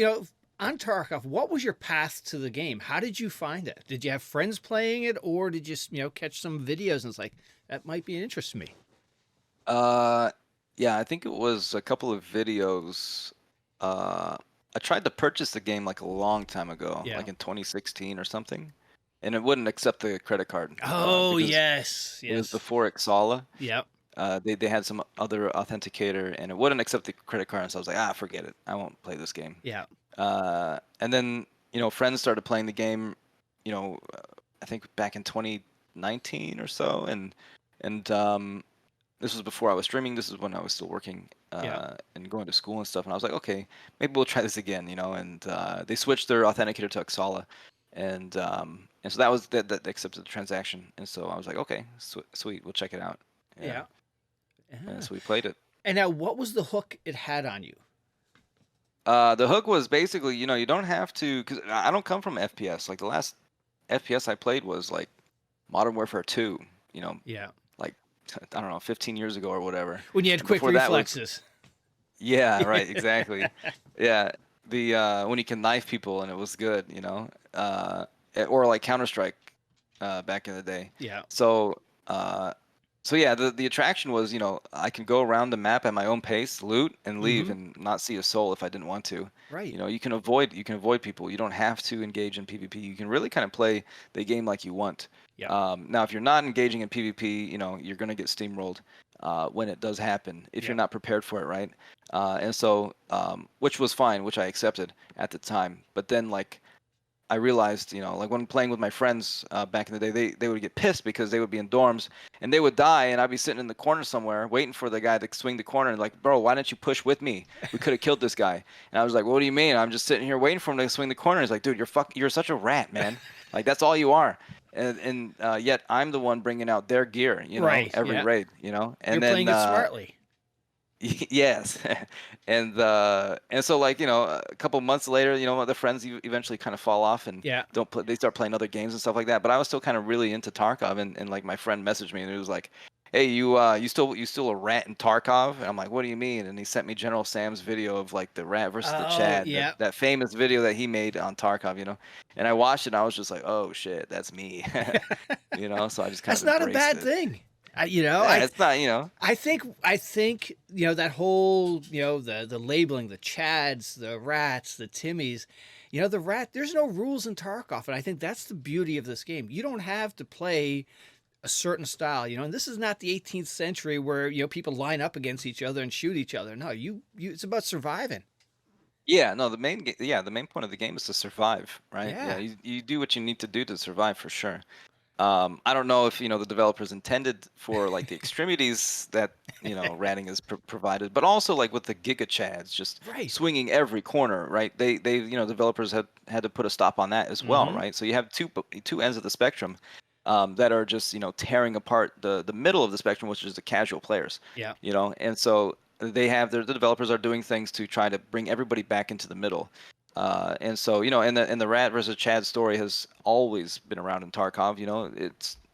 on Tarkov, what was your path to the game? How did you find it? Did you have friends playing it, or did you, catch some videos and it's like, that might be an interest to me? Uh, yeah, I think it was a couple of videos. I tried to purchase the game like a long time ago, Yeah. like in 2016 or something, and it wouldn't accept the credit card Oh, because yes. it was Yes. before Xala. Yep. They had some other authenticator, and it wouldn't accept the credit card. And so I was like, forget it. I won't play this game. Yeah. And then friends started playing the game. You know, I think back in 2019 or so, and this was before I was streaming. This is when I was still working Yeah. and going to school and stuff. And I was like, okay, maybe we'll try this again. And they switched their authenticator to Xala, and so that was that they accepted the transaction. And so I was like, okay, sweet, we'll check it out. Yeah. Yeah. And Yeah. so we played it. And now, what was the hook it had on you? The hook was basically, you don't have to, because I don't come from FPS. Like the last FPS I played was like Modern Warfare 2, Yeah. like I don't know, 15 years ago or whatever. When you had And quick before that was, reflexes. yeah, right, exactly. Yeah, the when you can knife people and it was good, or like Counter-Strike back in the day. Yeah. So, so yeah, the attraction was, I can go around the map at my own pace, loot, and leave, Mm-hmm. and not see a soul if I didn't want to. Right. You can avoid people. You don't have to engage in PvP. You can really kind of play the game like you want. Yeah. Now, if you're not engaging in PvP, you're gonna get steamrolled when it does happen if Yeah. you're not prepared for it, right? And so, which was fine, which I accepted at the time. But then, like, I realized, like when playing with my friends back in the day, they would get pissed because they would be in dorms and they would die, and I'd be sitting in the corner somewhere waiting for the guy to swing the corner and like, bro, why didn't you push with me? We could have killed this guy. And I was like, what do you mean? I'm just sitting here waiting for him to swing the corner. He's like, dude, you're such a rat, man. Like that's all you are. And yet I'm the one bringing out their gear, Right. every Yeah. raid, You're and playing then it smartly. yes, and so like a couple months later, the friends eventually kind of fall off and Yeah. don't play. They start playing other games and stuff like that. But I was still kind of really into Tarkov, and like my friend messaged me and it was like, "Hey, you still a rat in Tarkov?" And I'm like, "What do you mean?" And he sent me General Sam's video of like the rat versus the Oh, Chad, that, yeah. that famous video that he made on Tarkov, And I watched it and I was just like, "Oh shit, that's me," So I just kind That's of not a embraced bad it. thing. Yeah, it's not, I think that whole the labeling, the Chads, the Rats, the Timmies, the rat. There's no rules in Tarkov, and I think that's the beauty of this game. You don't have to play a certain style, and this is not the 18th century where people line up against each other and shoot each other. No, you it's about surviving. Yeah, no, the main point of the game is to survive, right? Yeah, Yeah. you do what you need to do to survive for sure. I don't know if the developers intended for like the extremities that ratting is provided, but also like with the Giga Chads just Right. swinging every corner, right? They developers had to put a stop on that as well, Mm-hmm. right? So you have two ends of the spectrum that are just tearing apart the middle of the spectrum, which is the casual players, Yeah. and so the developers are doing things to try to bring everybody back into the middle. And so, and the Rat versus Chad story has always been around in Tarkov.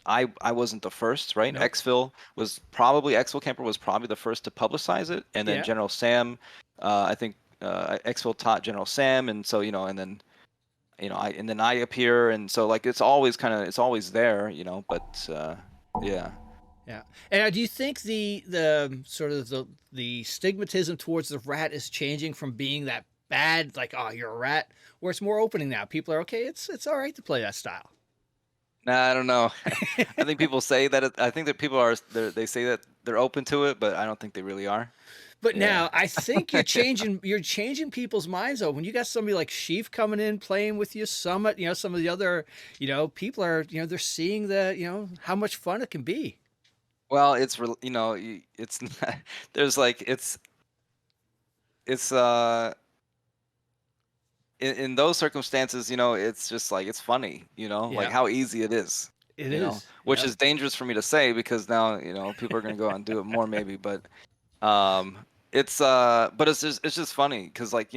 I wasn't the first, right? Nope. Exfil Camper was probably the first to publicize it, and then Yeah. General Sam, I think Exfil taught General Sam, and so and then I appear, and so like it's always there, but yeah. Yeah. And do you think the sort of the stigmatism towards the rat is changing from being that bad, like, oh, you're a rat, where it's more opening now? People are okay. It's all right to play that style. Nah, I don't know. I think people say that. I think that people they say that they're open to it, but I don't think they really are. But Yeah. now I think you're changing people's minds though. When you got somebody like Sheaf coming in playing with you, Summit, some of the other, people are, they're seeing how much fun it can be. Well, it's it's not, there's like it's in those circumstances, it's just like it's funny, like Yeah, how easy it is, it is. which Yeah. is dangerous for me to say because now, people are gonna go out and do it more maybe, but um but it's just funny because like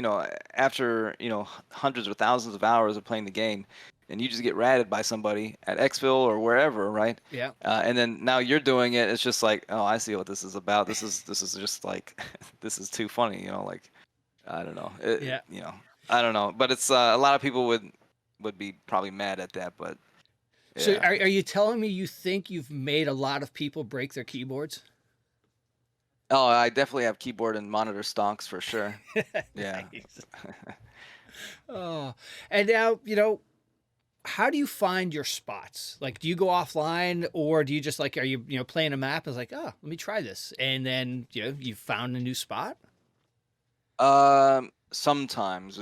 after hundreds or thousands of hours of playing the game and you just get ratted by somebody at Exfil or wherever, right? Yeah. And then now you're doing it, it's just like, oh, I see what this is about. This is just like this is too funny, like I don't know. Yeah. I don't know, but it's a lot of people would be probably mad at that, but So yeah. are you telling me you think you've made a lot of people break their keyboards? Oh, I definitely have keyboard and monitor stonks for sure. Yeah. Nice. Oh, and now, how do you find your spots? Like, do you go offline or do you just like, are you, playing a map? It's like, oh, let me try this. And then, you found a new spot? Sometimes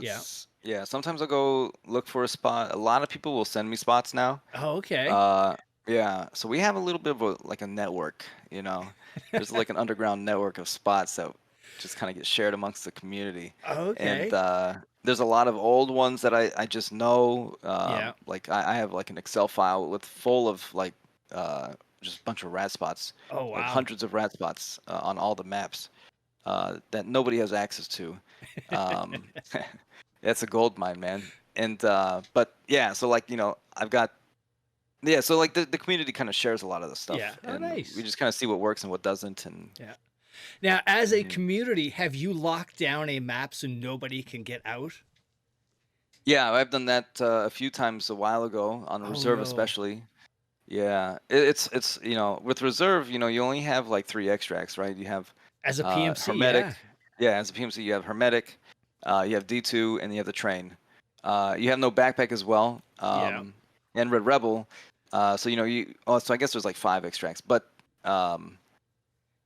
Yeah. sometimes I'll go look for a spot. A lot of people will send me spots now. Oh, okay. Uh, yeah, so we have a little bit of a network, There's like an underground network of spots that just kind of get shared amongst the community. And Okay. there's a lot of old ones that I just know. Yeah. Like I have like an Excel file with full of like just a bunch of rat spots, Oh, like wow. hundreds of rat spots on all the maps that nobody has access to. Um, that's a gold mine, man. And but yeah, so like I've got yeah, so like the community kind of shares a lot of the Yeah. stuff, Oh, and we nice. just kind of see what works and what doesn't, and Yeah. Now, as a Mhm. community, have you locked down a map so nobody can get out? Yeah, I've done that a few times a while ago on Oh, reserve, no. especially. Yeah, it's with reserve, you only have like three extracts, right? You have As a PMC, hermetic. yeah. Yeah, as a PMC, you have hermetic, you have D2, and you have the train. You have no backpack as well, Yeah. and red rebel. So so I guess there's like five extracts, um,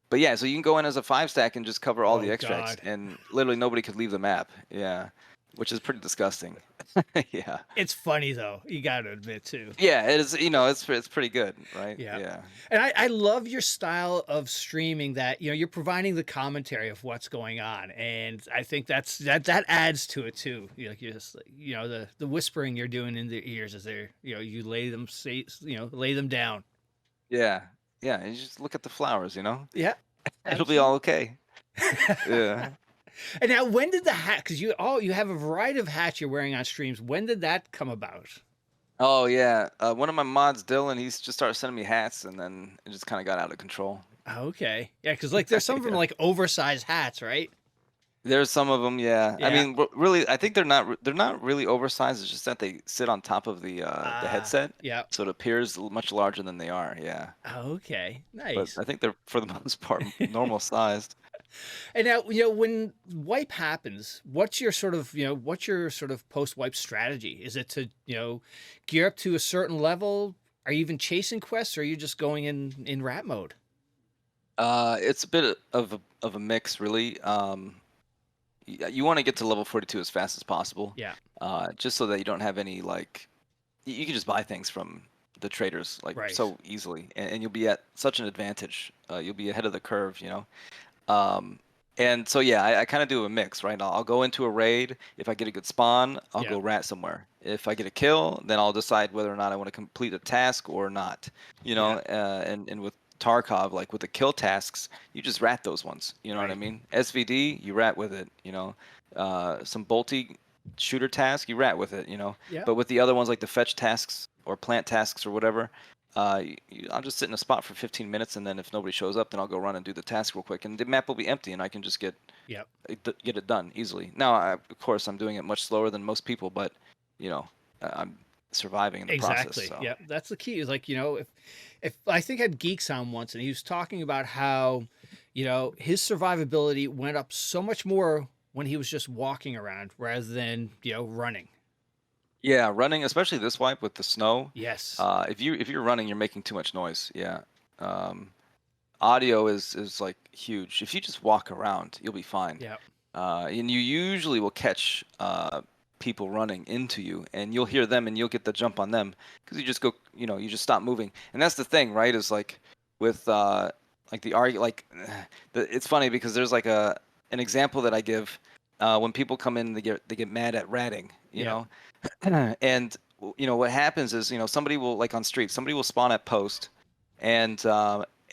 but yeah, so you can go in as a five stack and just cover all the Oh, extracts, God. and literally nobody could leave the map. Yeah, which is pretty disgusting. Yeah. It's funny, though. You got to admit, too. Yeah, it is. It's pretty good, right? Yeah. Yeah. And I love your style of streaming that, you're providing the commentary of what's going on. And I think that adds to it too. Like you're just, like, the whispering you're doing in their ears as they're, you lay them down. Yeah. Yeah. You just look at the flowers, Yeah, it'll be all absolutely. okay. Yeah. And now when did the hat, because you have a variety of hats you're wearing on streams. When did that come about? Oh yeah. One of my mods, Dylan, he's just started sending me hats, and then it just kind of got out of control. Okay. Yeah, because like there's some of them Yeah. like oversized hats, right? There's some of them, yeah. I Yeah. mean, really, I think they're not really oversized. It's just that they sit on top of the headset, Yeah. so it appears much larger than they are. Yeah. Okay. But Nice. I think they're for the most part normal sized. And now, when wipe happens, what's your sort of post wipe strategy? Is it to, gear up to a certain level? Are you even chasing quests or are you just going in rat mode? It's a bit of a mix, really. you want to get to level 42 as fast as possible, Yeah. just so that you don't have any like you can just buy things from the traders like Right. so easily, and you'll be at such an advantage. You'll be ahead of the curve, you know. Um, and so yeah, I kind of do a mix, right? I'll go into a raid. If I get a good spawn, I'll Yeah. go rat somewhere. If I get a kill, then I'll decide whether or not I want to complete a task or not. You know, and with Tarkov, like with the kill tasks, you just rat those ones. You know what I Right. mean? SVD, you rat with it. You know, some bolty shooter task, you rat with it. You know, Yeah. but with the other ones like the fetch tasks or plant tasks or whatever, I'll just sit in a spot for 15 minutes, and then if nobody shows up, then I'll go run and do the task real quick, and the map will be empty, and I can just get Yep. get it done easily. Now, of course, I'm doing it much slower than most people, but you know, I'm surviving in the Exactly. process. So Yeah. That's the key. Is like, you know, if I think I had Geeks on once, and he was talking about how, you know, his survivability went up so much more when he was just walking around rather than, you know, running. yeah, running, especially this wipe with the snow. Yes. If you're running, you're making too much noise. Yeah. Um, Audio is like huge. If you just walk around, you'll be fine. Yeah. And you usually will catch people running into you, and you'll hear them, and you'll get the jump on them because you just go, you know, you just stop moving. And that's the thing, right? Is like with like the argue, like it's funny because there's like an example that I give when people come in, they get mad at ratting, you Yeah. know, and you know what happens is, you know, somebody will like on street, somebody will spawn at post, and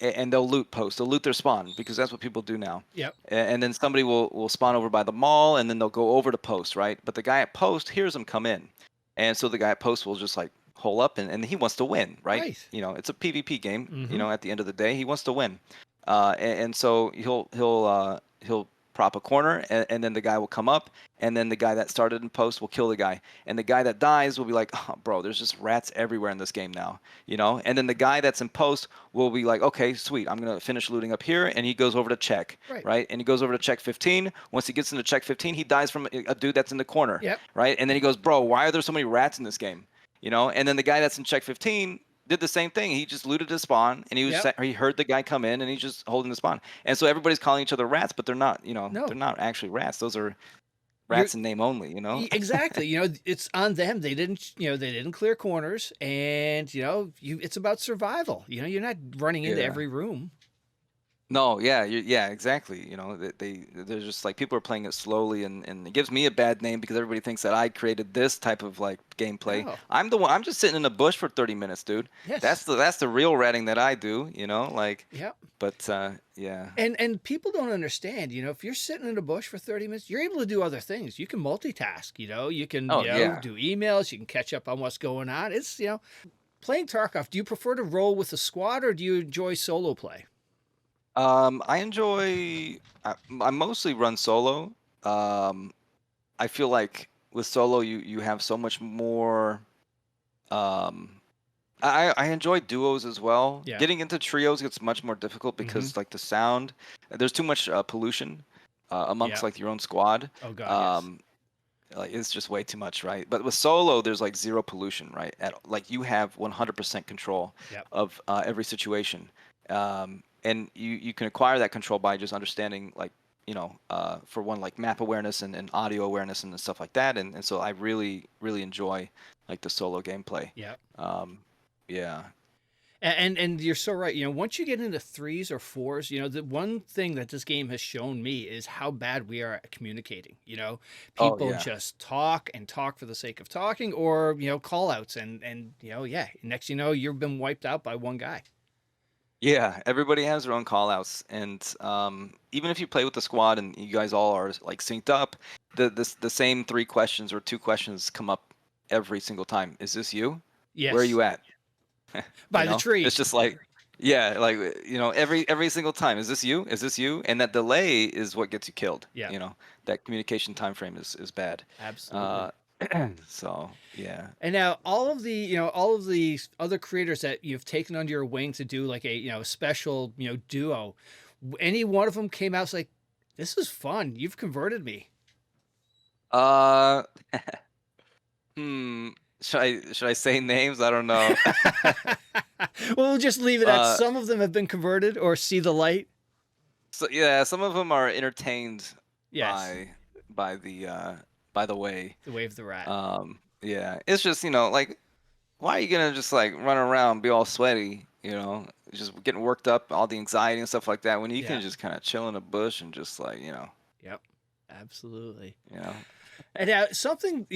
and they'll loot post. They'll loot their spawn because that's what people do now. Yep. And then somebody will spawn over by the mall, and then they'll go over to post, right? But the guy at post hears them come in, and so the guy at post will just like hole up, and he wants to win, right? Right. You know, it's a PvP game. You Mm-hmm. know, at the end of the day, he wants to win, and so he'll prop a corner, and then the guy will come up, and then the guy that started in post will kill the guy, and the guy that dies will be like, oh, bro, there's just rats everywhere in this game now, you know. And then the guy that's in post will be like, okay, sweet, I'm gonna finish looting up here, and he goes over to check, Right. right? And he goes over to check 15. Once he gets into check 15, he dies from a dude that's in the corner, Yep. right? And then he goes, bro, why are there so many rats in this game, you know? And then the guy that's in check 15 did the same thing. He just looted his spawn, and Yep. he heard the guy come in, and he's just holding the spawn. And so everybody's calling each other rats, but they're not. You know, No. they're not actually rats. Those are You're rats in name only. You know. exactly. You know, it's on them. They didn't. You know, they didn't clear corners, and you know, it's about survival. You know, you're not running into Yeah. every room. No, yeah, yeah, exactly. You know, they're just like people are playing it slowly, and it gives me a bad name because everybody thinks that I created this type of like gameplay. No. I'm the one. I'm just sitting in a bush for 30 minutes, dude. Yes. That's the real ratting that I do. You know, like. Yep. But yeah. And people don't understand, you know, if you're sitting in a bush for 30 minutes, you're able to do other things. You can multitask, you know, you can, Oh you know, yeah. do emails, you can catch up on what's going on. It's, you know, playing Tarkov, do you prefer to roll with a squad or do you enjoy solo play? I enjoy. I mostly run solo. I feel like with solo, you have so much more. Um, I enjoy duos as well. Yeah. Getting into trios gets much more difficult Mhm. because like the sound, there's too much pollution amongst Yeah. like your own squad. Oh God, yes. Like it's just way too much, right? But with solo, there's like zero pollution, right? Like you have 100% control Yep. of every situation, and you can acquire that control by just understanding like you know for one like map awareness and audio awareness and stuff like that, and so I really enjoy like the solo gameplay. Yep. Yeah. And you're so right. You know, once you get into threes or fours, you know, the one thing that this game has shown me is how bad we are at communicating. You know, Oh people yeah. just talk and talk for the sake of talking, or you know, call outs and you know, yeah. Next, you know, you've been wiped out by one guy. Yeah, everybody has their own callouts, and even if you play with the squad and you guys all are like synced up, the same three questions or two questions come up every single time. Is this you? Where are Yes, you at? You by the know, tree. it's just like, yeah, like you know, every single time. Is this you? Is this you? And that delay is what gets you killed. Yeah, You know, that communication time frame is bad. absolutely. Uh, so yeah. And now all of the, you know, all of these other creators that you've taken under your wing to do like a, you know, special, you know, duo, any one of them came out like, this is fun. You've converted me. Uh, hmm. Should I say names? I don't know. Well, we'll just leave it at Uh, some of them have been converted or see the light. so yeah, some of them are entertained Yes. by by the way. The way of the rat. Yeah, it's just, like, why are you gonna just like run around, be all sweaty, just getting worked up, all the anxiety and stuff like that, when you Yeah. can just kind of chill in a bush and just like, Yep. Absolutely. you know. And something,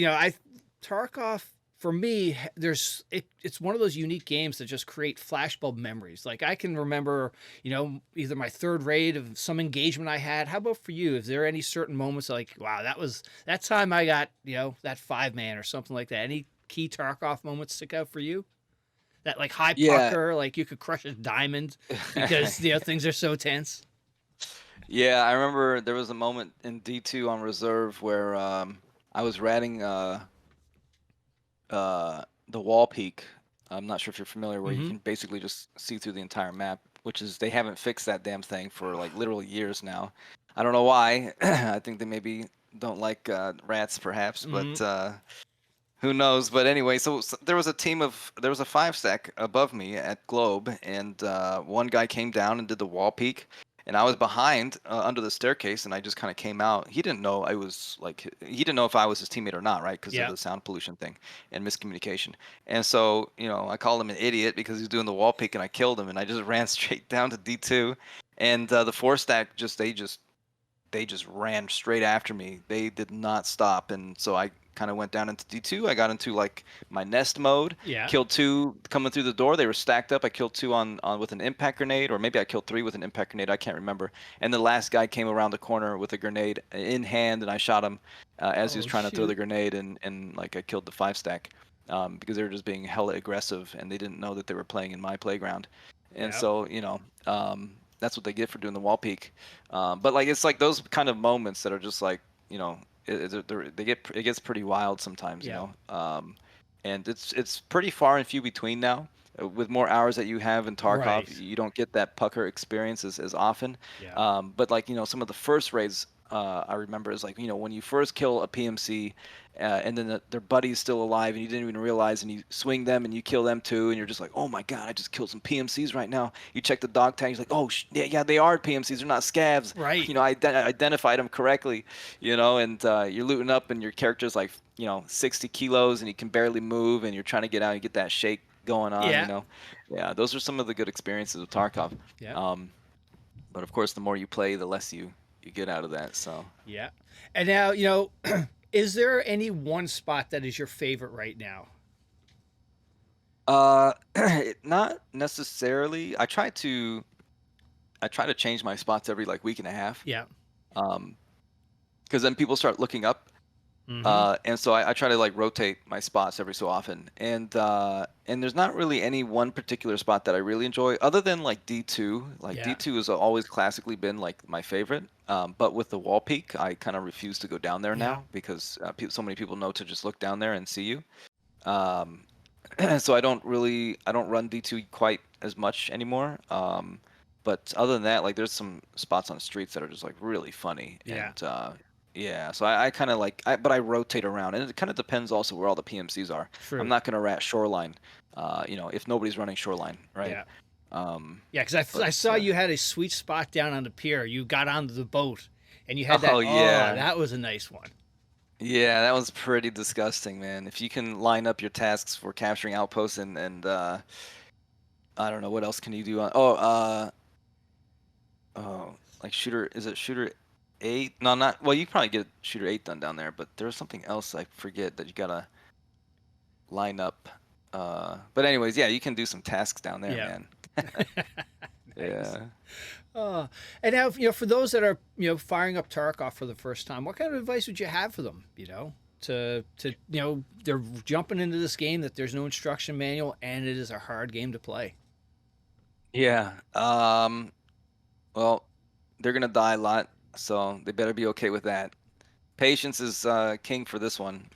Tarkov, for me, it's one of those unique games that just create flashbulb memories. Like I can remember, either my third raid of some engagement I had. How about for you? Is there any certain moments like, wow, that time I got, that 5-man or something like that? Any key Tarkov moments stick out for you? That like high Yeah. pucker, like you could crush a diamond because things are so tense. Yeah, I remember there was a moment in D2 on reserve where I was ratting the wall peak. I'm not sure if you're familiar, where you can basically just see through the entire map, which is they haven't fixed that damn thing for like literal years now. I don't know why. I think they maybe don't like rats, perhaps, but who knows? But anyway, so there was a 5-stack above me at Globe, and one guy came down and did the wall peak, and I was behind under the staircase, and I just kind of came out. He didn't know he didn't know if I was his teammate or not, right? Because of the sound pollution thing and miscommunication. And so, I called him an idiot because he was doing the wall peak, and I killed him, and I just ran straight down to D2, and the 4-stack they just ran straight after me. They did not stop, and so I kind of went down into D2. I got into like my nest mode. Yeah. Killed 2 coming through the door. They were stacked up. I killed 2 on with an impact grenade, or maybe I killed 3 with an impact grenade. I can't remember. And the last guy came around the corner with a grenade in hand, and I shot him as he was trying to throw the grenade, and like I killed the 5-stack because they were just being hella aggressive, and they didn't know that they were playing in my playground. And so that's what they get for doing the wall peak. But like it's like those kind of moments that are just like it gets pretty wild sometimes, and it's pretty far and few between now. With more hours that you have in Tarkov, Right. you don't get that pucker experience as often. Yeah. But like some of the first raids I remember is like when you first kill a PMC, and then their buddy's still alive and you didn't even realize, and you swing them and you kill them too, and you're just like, oh my god, I just killed some PMCs right now. You check the dog tags, like, oh yeah, they are PMCs, they're not scavs. Right. I identified them correctly, and you're looting up and your character's like 60 kilos and he can barely move, and you're trying to get out and get that shake going on. Yeah, those are some of the good experiences with Tarkov. But of course, the more you play, the less you get out of that. So yeah. And now, is there any one spot that is your favorite right now? Not necessarily. I try to change my spots every like week and a half. Yeah. Because then people start looking up. And so I try to like rotate my spots every so often, and there's not really any one particular spot that I really enjoy, other than like D2. Like D2 has always classically been like my favorite, but with the wall peak, I kind of refuse to go down there now because so many people know to just look down there and see you. So I don't run D2 quite as much anymore. But other than that, like there's some spots on the streets that are just like really funny. Yeah, so I kind of but I rotate around, and it kind of depends also where all the PMCs are. True. I'm not gonna rat shoreline, if nobody's running shoreline, right? Because I saw you had a sweet spot down on the pier. You got onto the boat, and you had that. Oh yeah, that was a nice one. Yeah, that was pretty disgusting, man. If you can line up your tasks for capturing outposts and I don't know what else can you do on like shooter, is it shooter 8? No, not, well, you probably get shooter 8 done down there, but there's something else I forget that you gotta line up. But anyways, yeah, you can do some tasks down there, man. Yeah. And now, for those that are, firing up Tarkov for the first time, what kind of advice would you have for them? To they're jumping into this game that there's no instruction manual, and it is a hard game to play. Yeah. Well, they're gonna die a lot, so they better be okay with that. Patience is king for this one,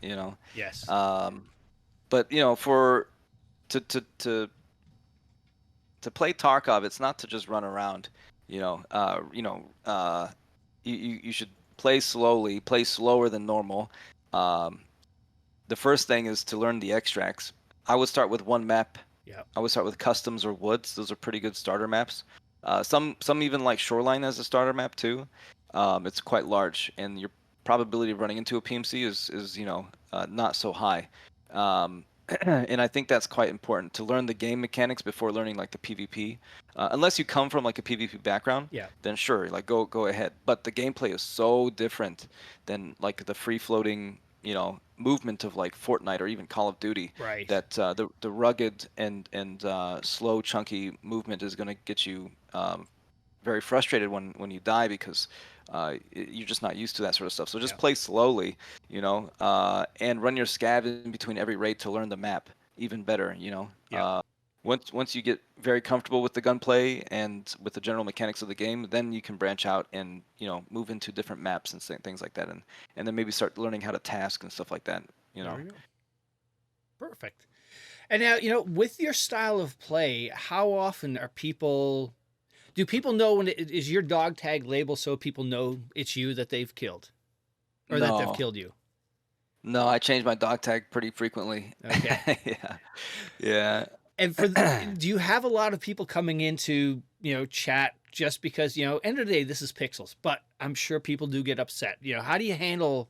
Yes. But for to play Tarkov, it's not to just run around. You should play slowly, play slower than normal. The first thing is to learn the extracts. I would start with one map. I would start with customs or woods. Those are pretty good starter maps. Some even like shoreline as a starter map too. It's quite large, and probability of running into a PMC is not so high. And I think that's quite important to learn the game mechanics before learning like the PvP. Unless you come from like a PvP background, Yeah. then sure, like go ahead. But the gameplay is so different than like the free floating, movement of like Fortnite or even Call of Duty. Right. That the rugged and slow chunky movement is going to get you very frustrated when you die because you're just not used to that sort of stuff. So just Yeah. play slowly, and run your scav in between every raid to learn the map even better. Yeah. Once you get very comfortable with the gunplay and with the general mechanics of the game, then you can branch out and move into different maps and things like that, and then maybe start learning how to task and stuff like that. There we go. Perfect. And now, with your style of play, how often do people know when is your dog tag label so people know it's you that they've killed or that they've No, killed you? no, I change my dog tag pretty frequently. Okay. Yeah, yeah. And do you have a lot of people coming into, chat just because, end of the day, this is pixels, but I'm sure people do get upset. How do you handle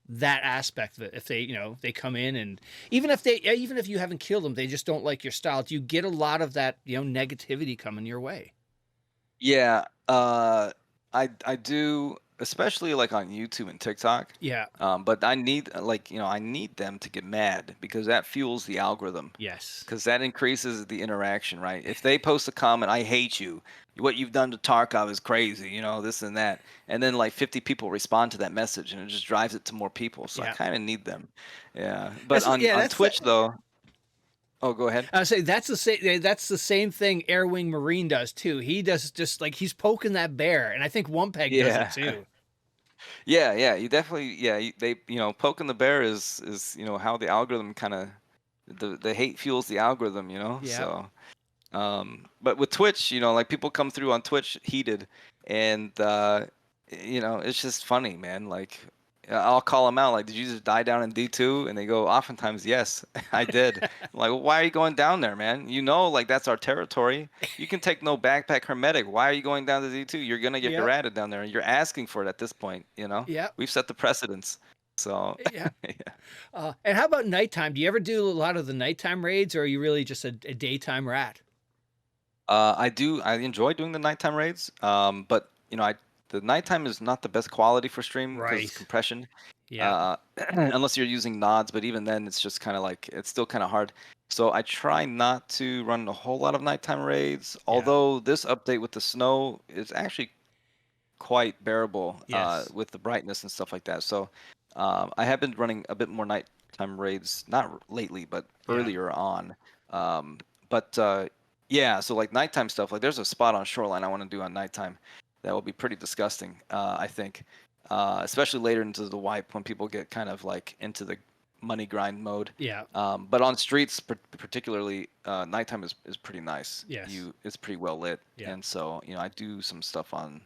that aspect of it? If they, they come in and even if you haven't killed them, they just don't like your style. Do you get a lot of that, negativity coming your way? Yeah, I do, especially like on YouTube and TikTok. Yeah. But I need I need them to get mad because that fuels the algorithm. Yes. Because that increases the interaction, right? If they post a comment, "I hate you. What you've done to Tarkov is crazy," this and that, and then like 50 people respond to that message, and it just drives it to more people. So I Yeah. kind of need them. Yeah, but on That's Twitch though, oh, go ahead. I say that's the same. That's the same thing Airwing Marine does too. He does just like he's poking that bear, and I think One Peg does it Yeah. too. Yeah, you definitely, they, poking the bear is, how the algorithm kind of, the hate fuels the algorithm. Yeah. So, but with Twitch, like people come through on Twitch heated, and it's just funny, man. Like, I'll call them out, like, did you just die down in D2? And they go, oftentimes, yes, I did. I'm like, well, why are you going down there, man? Like that's our territory. You can take no backpack hermetic. Why are you going down to D2? You're gonna get Yep. ratted down there. You're asking for it at this point. Yep. We've set the precedence. So Yeah. yeah. And how about nighttime? Do you ever do a lot of the nighttime raids, or are you really just a daytime rat? I do. I enjoy doing the nighttime raids. But the nighttime is not the best quality for stream because Right. compression. Yeah. Uh, unless you're using nods, but even then, it's just kind of like it's still kind of hard. So I try not to run a whole lot of nighttime raids. Yeah. Although this update with the snow is actually quite bearable Yes. with the brightness and stuff like that. So I have been running a bit more nighttime raids, not lately, but Yeah. earlier on. But yeah, so like nighttime stuff, like there's a spot on Shoreline I want to do on nighttime that will be pretty disgusting, I think. Especially later into the wipe when people get kind of like into the money grind mode. Yeah. But on streets, particularly, nighttime is pretty nice. Yes. It's pretty well lit, Yeah. and so I do some stuff on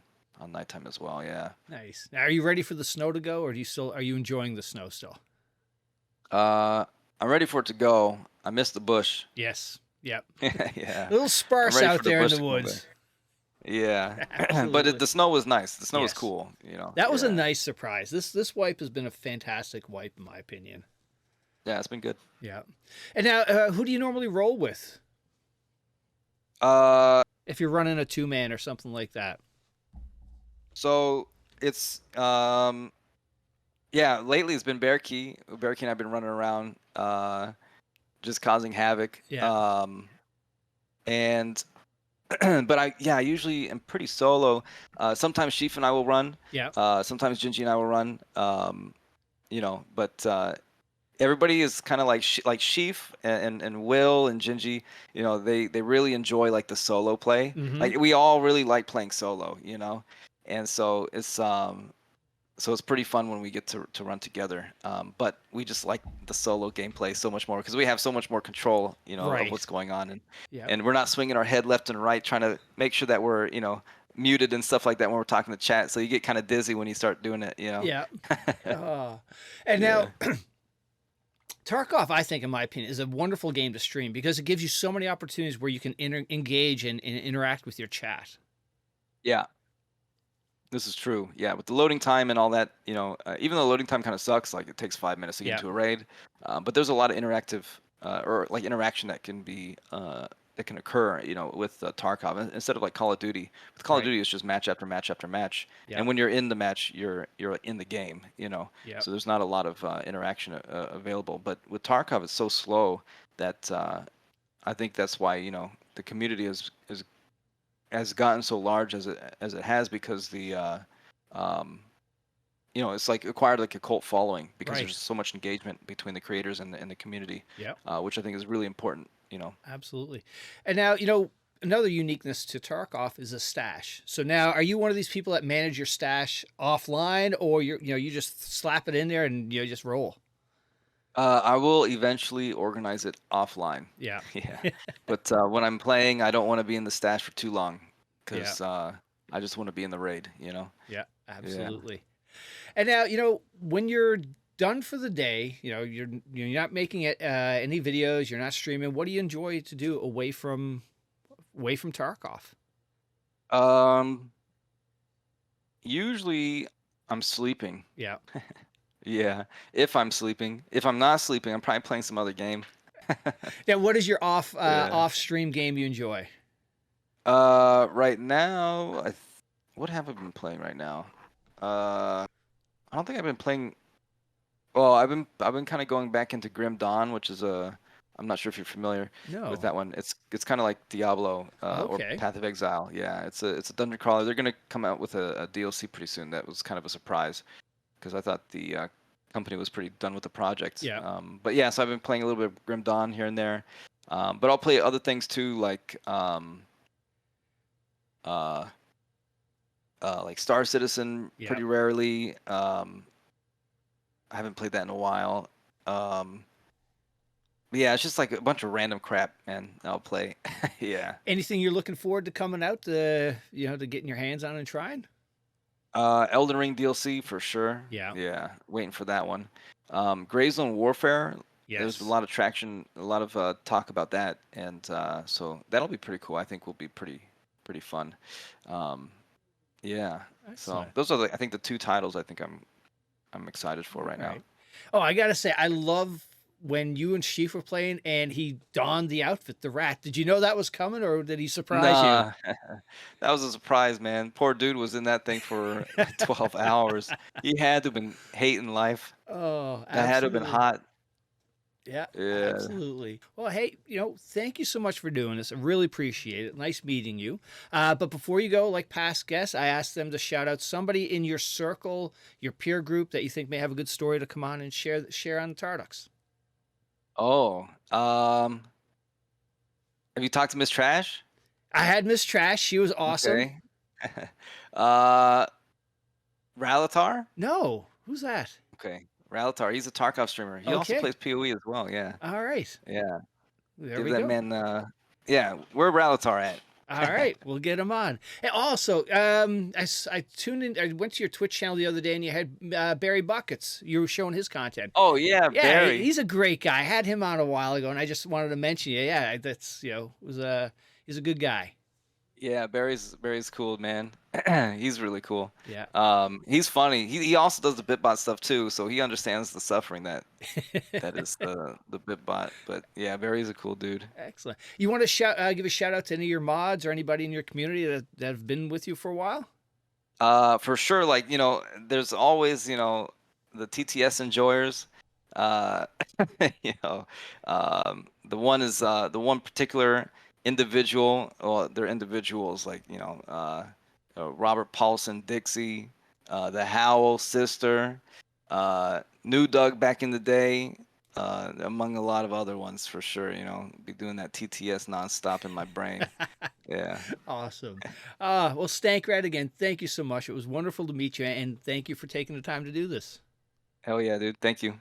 nighttime as well. Yeah. Nice. Now, are you ready for the snow to go, or are you enjoying the snow still? I'm ready for it to go. I missed the bush. Yes. Yep. Yeah. A little I'm sparse ready out for the there in bush the to come back. woods. Yeah. But Absolutely. the snow was nice. The snow was Yes. cool. That was a Yeah. nice surprise. This wipe has been a fantastic wipe, in my opinion. Yeah, it's been good. Yeah. And now, who do you normally roll with Uh, if you're running a 2-man or something like that? so it's yeah. Lately it's been Bear Key. Bear Key and I've been running around, just causing havoc. Yeah. And but I usually am pretty solo. Sometimes Sheaf and I will run. Yeah. Sometimes Gingy and I will run. But everybody is kind of like Sheaf and Will and Gingy. They really enjoy like the solo play. Mhm. Like we all really like playing solo. And so it's pretty fun when we get to run together. But we just like the solo gameplay so much more because we have so much more control, Right. of what's going on, Yeah. and we're not swinging our head left and right trying to make sure that we're, muted and stuff like that when we're talking to chat. So you get kind of dizzy when you start doing it, Yeah. And now, Tarkov, I think, in my opinion, is a wonderful game to stream because it gives you so many opportunities where you can engage and interact with your chat. Yeah. This is true. Yeah, with the loading time and all that, even though loading time kind of sucks, like it takes 5 minutes to get Yeah. into a raid, but there's a lot of interactive or like interaction that can be that can occur, with Tarkov instead of like Call of Duty. With Call of Right. Duty, it's just match after match after match, Yeah. and when you're in the match, you're in the game, Yeah. So there's not a lot of interaction available. But with Tarkov, it's so slow that I think that's why the community is has gotten so large as it has because um, it's like acquired like a cult following because Right. there's so much engagement between the creators and the community, Yeah. which I think is really important. Absolutely. And now, another uniqueness to Tarkov is a stash. So now, are you one of these people that manage your stash offline, or you just slap it in there and just roll? I will eventually organize it offline. Yeah. Yeah, but when I'm playing, I don't want to be in the stash for too long Yeah. because I just want to be in the raid. Yeah. Yeah. Absolutely. And now, when you're done for the day, you're not making it any videos, you're not streaming. What do you enjoy to do away from Tarkov? Um. Usually, I'm sleeping. Yeah. Yeah, if I'm sleeping. If I'm not sleeping, I'm probably playing some other game. Now, what is your Yeah. off stream game you enjoy? Right now, what have I been playing right now? I don't think I've been playing. Well, I've been kind of going back into Grim Dawn, which is I'm not sure if you're familiar with No. that one. It's kind of like Diablo or Okay. Path of Exile. Yeah, it's a dungeon crawler. They're gonna come out with a DLC pretty soon. That was kind of a surprise because I thought the company was pretty done with the project. Yeah. But yeah, so I've been playing a little bit of Grim Dawn here and there. But I'll play other things too, uh, like Star Citizen Yeah. pretty rarely. I haven't played that in a while. Um, but yeah, it's just like a bunch of random crap, man. I'll play. Yeah. Anything you're looking forward to coming out to getting your hands on and trying? Elden Ring DLC for sure. Yeah. Yeah, waiting for that one. Gray Zone Warfare. There's a Yes. lot of traction, a lot of talk about that, and so that'll be pretty cool. I think will be pretty fun. Um, yeah. So Excellent. those are I think the two titles I think I'm excited for right All now. right. Oh, I gotta say, I love when you and Sheaf were playing and he donned the outfit, the rat. Did you know that was coming, or did he surprise you? Nah, that was a surprise, man. Poor dude was in that thing for 12 hours. He had to have been hating life. Oh, That had to have been absolutely. hot. Yeah, Yeah. absolutely. Well, hey, thank you so much for doing this. I really appreciate it. Nice meeting you. But before you go, like past guests, I asked them to shout out somebody in your circle, your peer group that you think may have a good story to come on and share on the Tarducks. Oh, have you talked to Miss Trash? I had Miss Trash. She was awesome. Okay. uh, Ralatar? No, who's that? Okay. Ralatar, he's a Tarkov streamer. He also Okay. plays PoE as well. Yeah. All right. Yeah. There Give we that go. man, yeah, where Ralatar All at? right, we'll get him on. And also, I tuned in. I went to your Twitch channel the other day, and you had Barry Buckets. You were showing his content. Oh, yeah, Yeah, Barry. he's a great guy. I had him on a while ago, and I just wanted to mention you. Yeah, that's he's a good guy. Yeah, Barry's cool, man. He's really cool. Yeah. He's funny. He also does the Bitbot stuff too, so he understands the suffering that is the Bitbot. But yeah, Barry's a cool dude. Excellent. You want to give a shout out to any of your mods or anybody in your community that have been with you for a while? For sure, like, there's always, the TTS enjoyers. Uh, you know, the one particular individual, well, they're individuals like, Robert Paulson Dixie, the Howell sister, New Doug back in the day, among a lot of other ones for sure, be doing that TTS nonstop in my brain. Yeah. Awesome. Well, stankRat, again, thank you so much. It was wonderful to meet you, and thank you for taking the time to do this. Hell yeah, dude. Thank you.